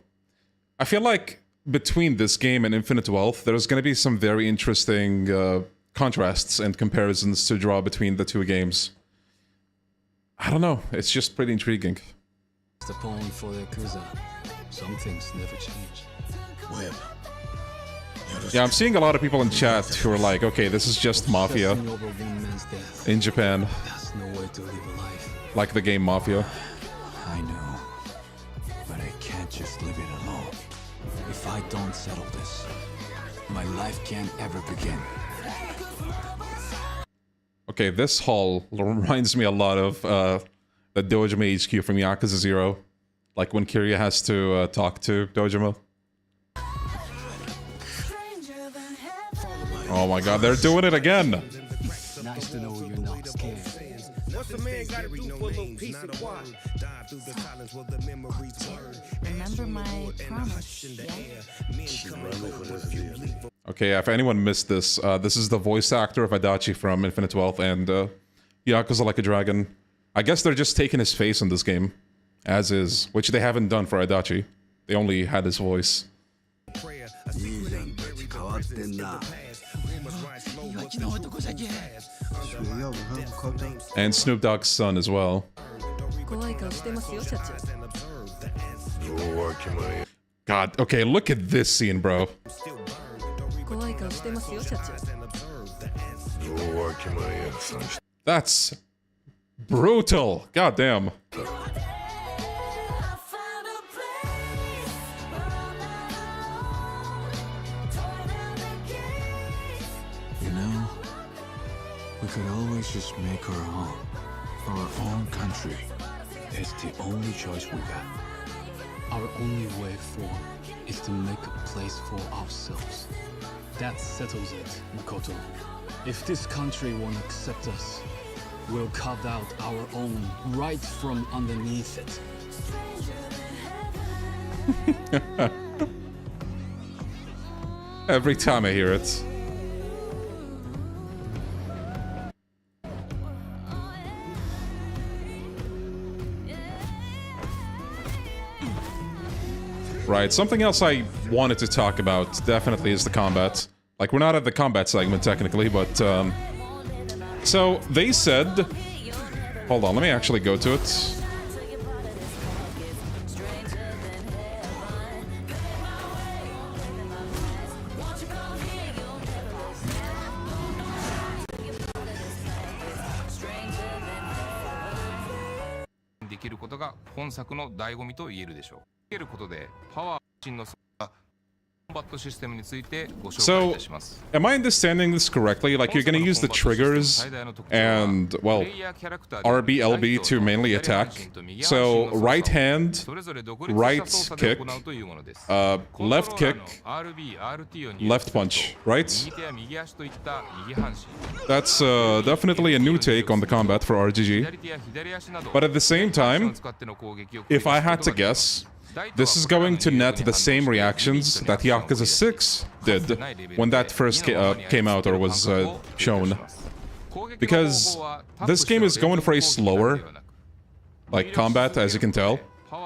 S1: I feel like between this game and Infinite Wealth, there's going to be some very interesting contrasts and comparisons to draw between the two games. I don't know, it's just pretty intriguing.
S10: The poem for the yakuza. Some things never change.
S4: Well.
S1: Yeah, I'm seeing a lot of people in chat who are like, okay, this is just Mafia in Japan. Like the game Mafia.
S10: I know, but I can't just leave it alone. If I don't settle this, my life can't ever begin.
S1: Okay, this hall reminds me a lot of the Dojima HQ from Yakuza 0. Like when Kiryu has to talk to Dojima. Oh my god, they're doing it again.
S6: Nice to know you're not scared.
S3: What's a man gotta do for a little peace and quiet?
S15: Remember my promise, yeah?
S1: Okay, if anyone missed this, this is the voice actor of Adachi from Infinite Wealth and Yakuza Like a Dragon. I guess they're just taking his face in this game, as is, which they haven't done for Adachi. They only had his voice. And Snoop Dogg's son as well. God, okay, look at this scene, bro. That's brutal. God damn.
S10: We could always just make our own country. It's the only choice we got.
S5: Our only way forward is to make a place for ourselves. That settles it, Makoto. If this country won't accept us, we'll carve out our own right from underneath it.
S1: Every time I hear it. Right, something else I wanted to talk about definitely is the combat. Like, we're not at the combat segment technically, but so they said, hold on, let me actually go to it. So, am I understanding this correctly? Like, you're gonna use the triggers and, well, RB, LB to mainly attack. So, right hand, right kick, left kick, left punch, right? That's definitely a new take on the combat for RGG. But at the same time, if I had to guess, this is going to net the same reactions that Yakuza 6 did when that first came out or was shown. Because this game is going for a slower, like, combat, as you can tell.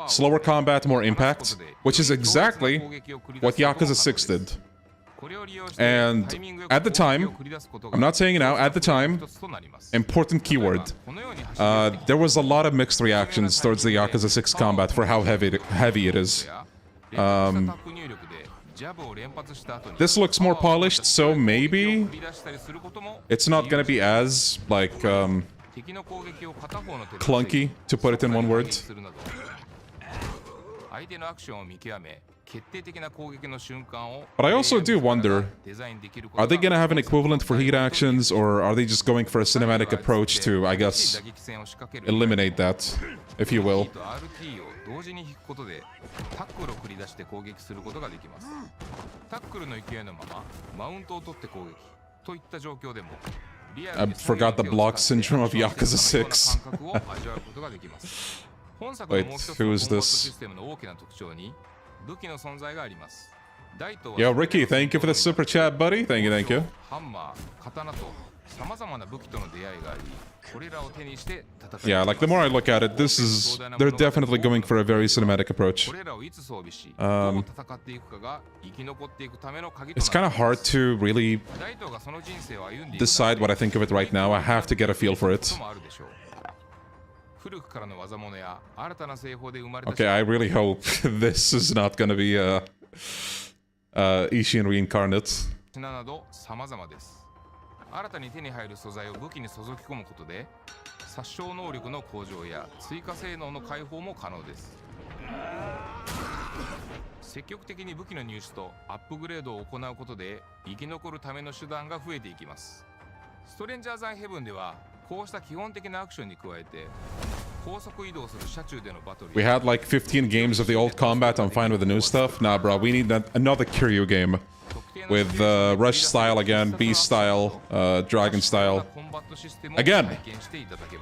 S1: Slower combat, more impact, which is exactly what Yakuza 6 did. And at the time, I'm not saying it now, at the time, important keyword, there was a lot of mixed reactions towards the Yakuza 6 combat for how heavy it is. This looks more polished, so maybe it's not gonna be as, like, clunky, to put it in one word. But I also do wonder, are they gonna have an equivalent for heat actions, or are they just going for a cinematic approach to, I guess, eliminate that, if you will? I forgot the block syndrome of Yakuza 6. Wait, who is this? Yo, Ricky, thank you for the super chat, buddy. Thank you, thank you. Yeah, like, the more I look at it, they're definitely going for a very cinematic approach. It's kind of hard to really decide what I think of it right now. I have to get a feel for it. Okay, I really hope this is not gonna be Ishin reincarnate.
S16: 新たに手に入る素材を武器に注ぎ込むことで殺傷能力の向上や追加性能の解放も可能です。積極的に武器の入手とアップグレードを行うことで生き残るための手段が増えていきます。ストレンジャーズ・アイ・ヘブンではこうした基本的なアクションに加えて高速移動する車中でのバトル
S1: We had like 15 games of the old combat. I'm fine with the new stuff. Nah, bro, we need another Kiryu game. with Rush style again, Beast style, Dragon style again.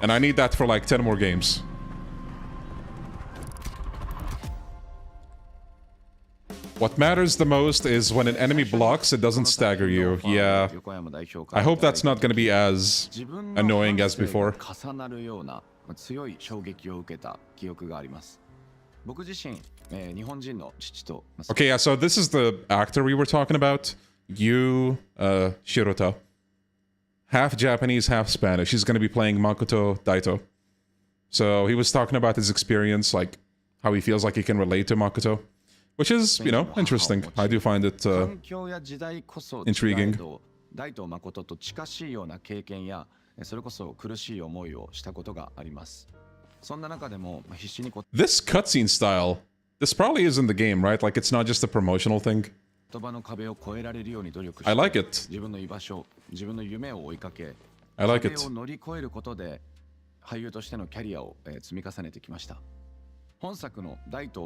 S1: And I need that for like 10 more games. What matters the most is when an enemy blocks, it doesn't stagger you. Yeah. I hope that's not going to be as annoying as before. Okay, yeah, so this is the actor we were talking about. Yu Shirota. Half Japanese, half Spanish. He's going to be playing Makoto Daito. So he was talking about his experience, like how he feels like he can relate to Makoto. Which is, you know, interesting. I do find it intriguing. This cutscene style, this probably is in the game, right? Like, it's not just a promotional thing. I like it. I like it.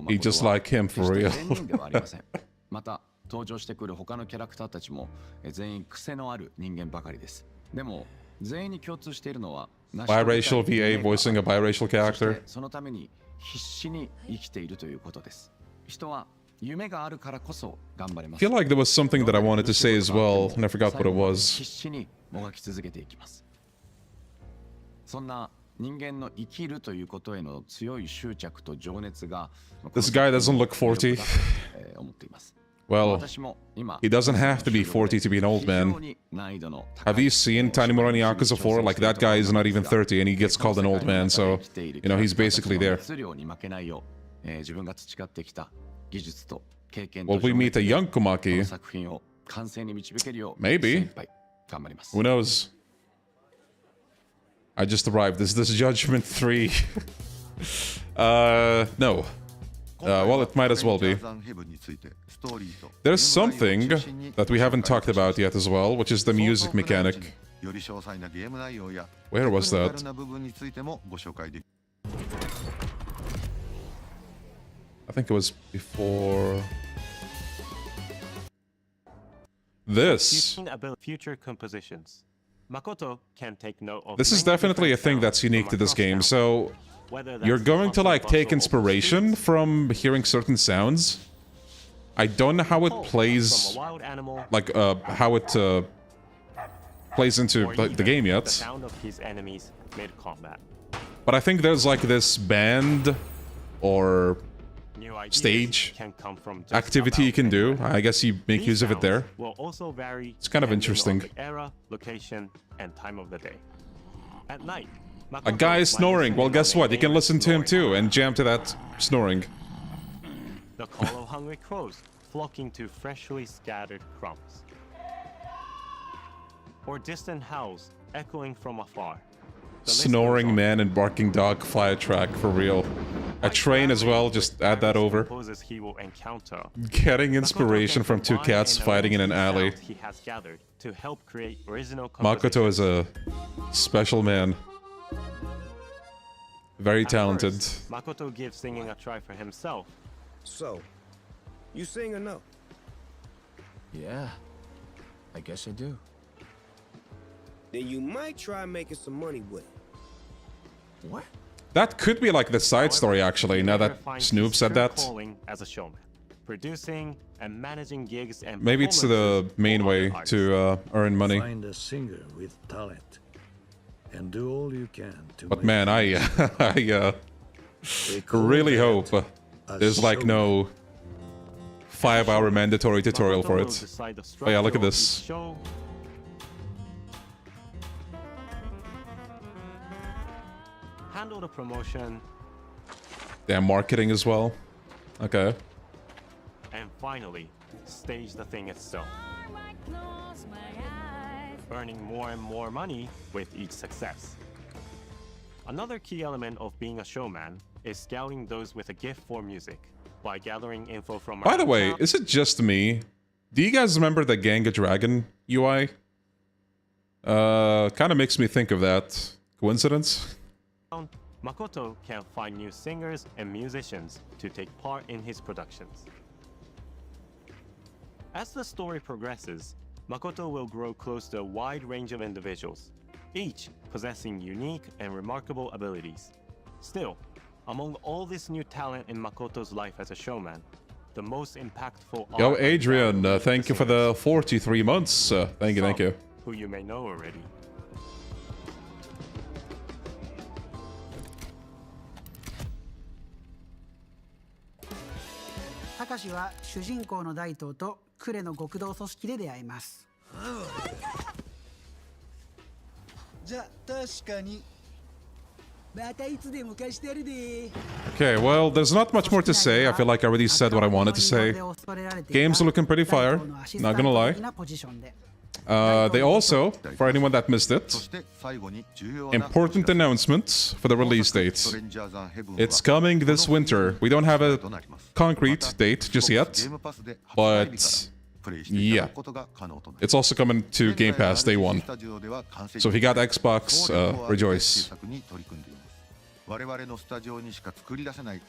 S1: He just like him for real. Biracial VA voicing a biracial character. I feel like there was something that I wanted to say as well, and I forgot what it was. This guy doesn't look 40. Well, he doesn't have to be 40 to be an old man. Have you seen Tanimura in Yakuza 4? Like, that guy is not even 30 and he gets called an old man, so, you know, he's basically there. Will we meet a young Komaki? Maybe. Who knows? I just arrived. Is this Judgment 3? No. Well, it might as well be. There's something that we haven't talked about yet as well, which is the music mechanic. Where was that? I think it was before... This.
S11: Future compositions. Makoto can take note of
S1: This is definitely a thing that's unique to this game, so you're going to like take inspiration from hearing certain sounds. I don't know how it plays, like how it plays into the game yet. But I think there's like this band or stage activity you can do. I guess you make use of it there. It's kind of interesting.
S11: Era, location, and time of the day. At night,
S1: a guy is snoring. Well, guess what? You can listen to him too and jam to that snoring.
S11: The call of hungry crows flocking to freshly scattered crumbs. Or distant howls echoing from afar.
S1: Snoring man and barking dog fly a track for real. A train as well, just add that over. Getting inspiration from two cats fighting in an alley. Makoto is a special man. Very talented.
S11: Makoto gives singing a try for himself.
S3: So, you sing or no?
S4: Yeah, I guess I do.
S3: Then you might try making some money with it.
S4: What?
S1: That could be like the side story actually, now that Snoop said that.
S11: As a showman, producing and managing gigs and
S1: maybe it's the main way to earn money.
S12: Find a singer with talent and do all you can to
S1: but man, I really hope there's like no 5-hour mandatory tutorial for it. But yeah, look at this.
S11: Handle the promotion.
S1: Damn, marketing as well. Okay.
S11: And finally, stage the thing itself. Earning more and more money with each success. Another key element of being a showman is scouting those with a gift for music by gathering info from...
S1: By the way, is it just me? Do you guys remember the Ganga Dragon UI? Kind of makes me think of that. Coincidence?
S11: Makoto can find new singers and musicians to take part in his productions. As the story progresses, Makoto will grow close to a wide range of individuals, each possessing unique and remarkable abilities. Still, among all this new talent in Makoto's life as a showman, the most impactful
S1: Yo,
S11: are
S1: Adrian, thank you for the 43 months. Thank you, thank you.
S11: who you may know already.
S13: Takashi は主人公の大東と呉の極道組織で出会います。
S14: じゃあ確かにまたいつでも貸してやるで。
S1: Okay, well, there's not much more to say. I feel like I already said what I wanted to say. Game's looking pretty fire, not gonna lie. They also, for anyone that missed it, important announcement for the release date. It's coming this winter. We don't have a concrete date just yet, but yeah, it's also coming to Game Pass day one. So if you got Xbox, rejoice.
S7: 我々のスタジオにしか作り出せない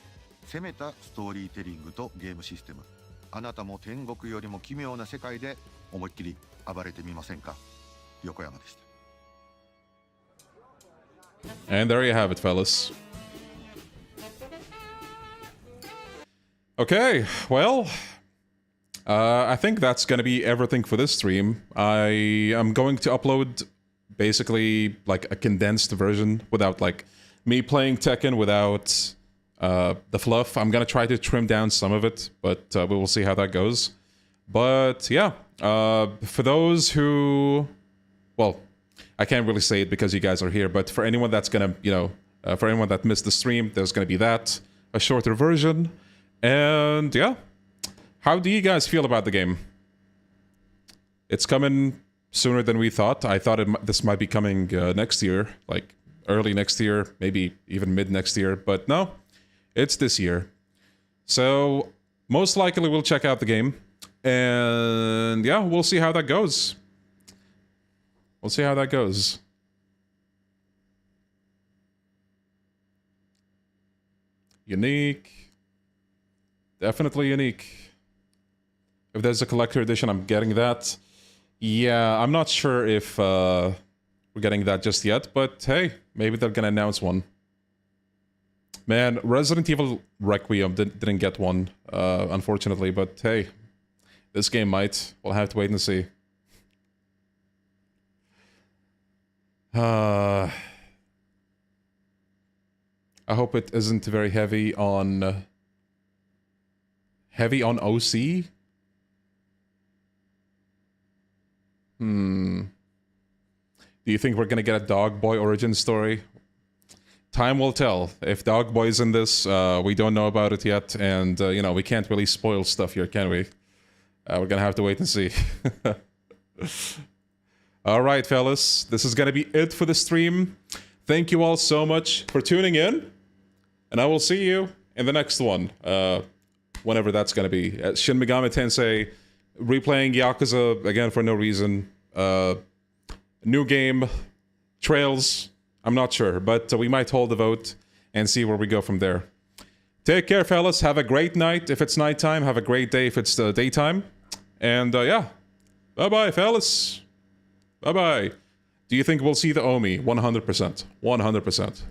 S7: 攻めたストーリーテリングとゲームシステム。あなたも天国よりも奇妙な世界で思いっきり暴れてみませんか。横山でした。
S1: And there you have it, fellas. Okay, well, I think that's gonna be everything for this stream. I am going to upload basically like a condensed version without like me playing Tekken without the fluff. I'm gonna try to trim down some of it, but we will see how that goes. But yeah, for those who, well, I can't really say it because you guys are here, but for anyone that's gonna, you know, for anyone that missed the stream, there's gonna be that, a shorter version. And yeah, how do you guys feel about the game? It's coming sooner than we thought. I thought this might be coming next year, like early next year, maybe even mid next year, but no, it's this year. So most likely we'll check out the game, and yeah, we'll see how that goes. We'll see how that goes. Unique. Definitely unique. If there's a collector edition, I'm getting that. Yeah, I'm not sure if we're getting that just yet, but hey, maybe they're gonna announce one. Man, Resident Evil Requiem didn't get one, unfortunately, but hey, this game might. We'll have to wait and see. I hope it isn't very heavy on OC. Do you think we're gonna get a Dog Boy origin story? Time will tell. If Dog Boy's in this, we don't know about it yet, and you know, we can't really spoil stuff here, can we? We're gonna have to wait and see. Alright, fellas, this is gonna be it for the stream. Thank you all so much for tuning in, and I will see you in the next one, whenever that's gonna be. Shin Megami Tensei, replaying Yakuza again for no reason. New game, Trails, I'm not sure, but we might hold the vote and see where we go from there. Take care, fellas. Have a great night if it's nighttime. Have a great day if it's daytime. And yeah, bye-bye, fellas. Bye-bye. Do you think we'll see the Omi? 100%. 100%.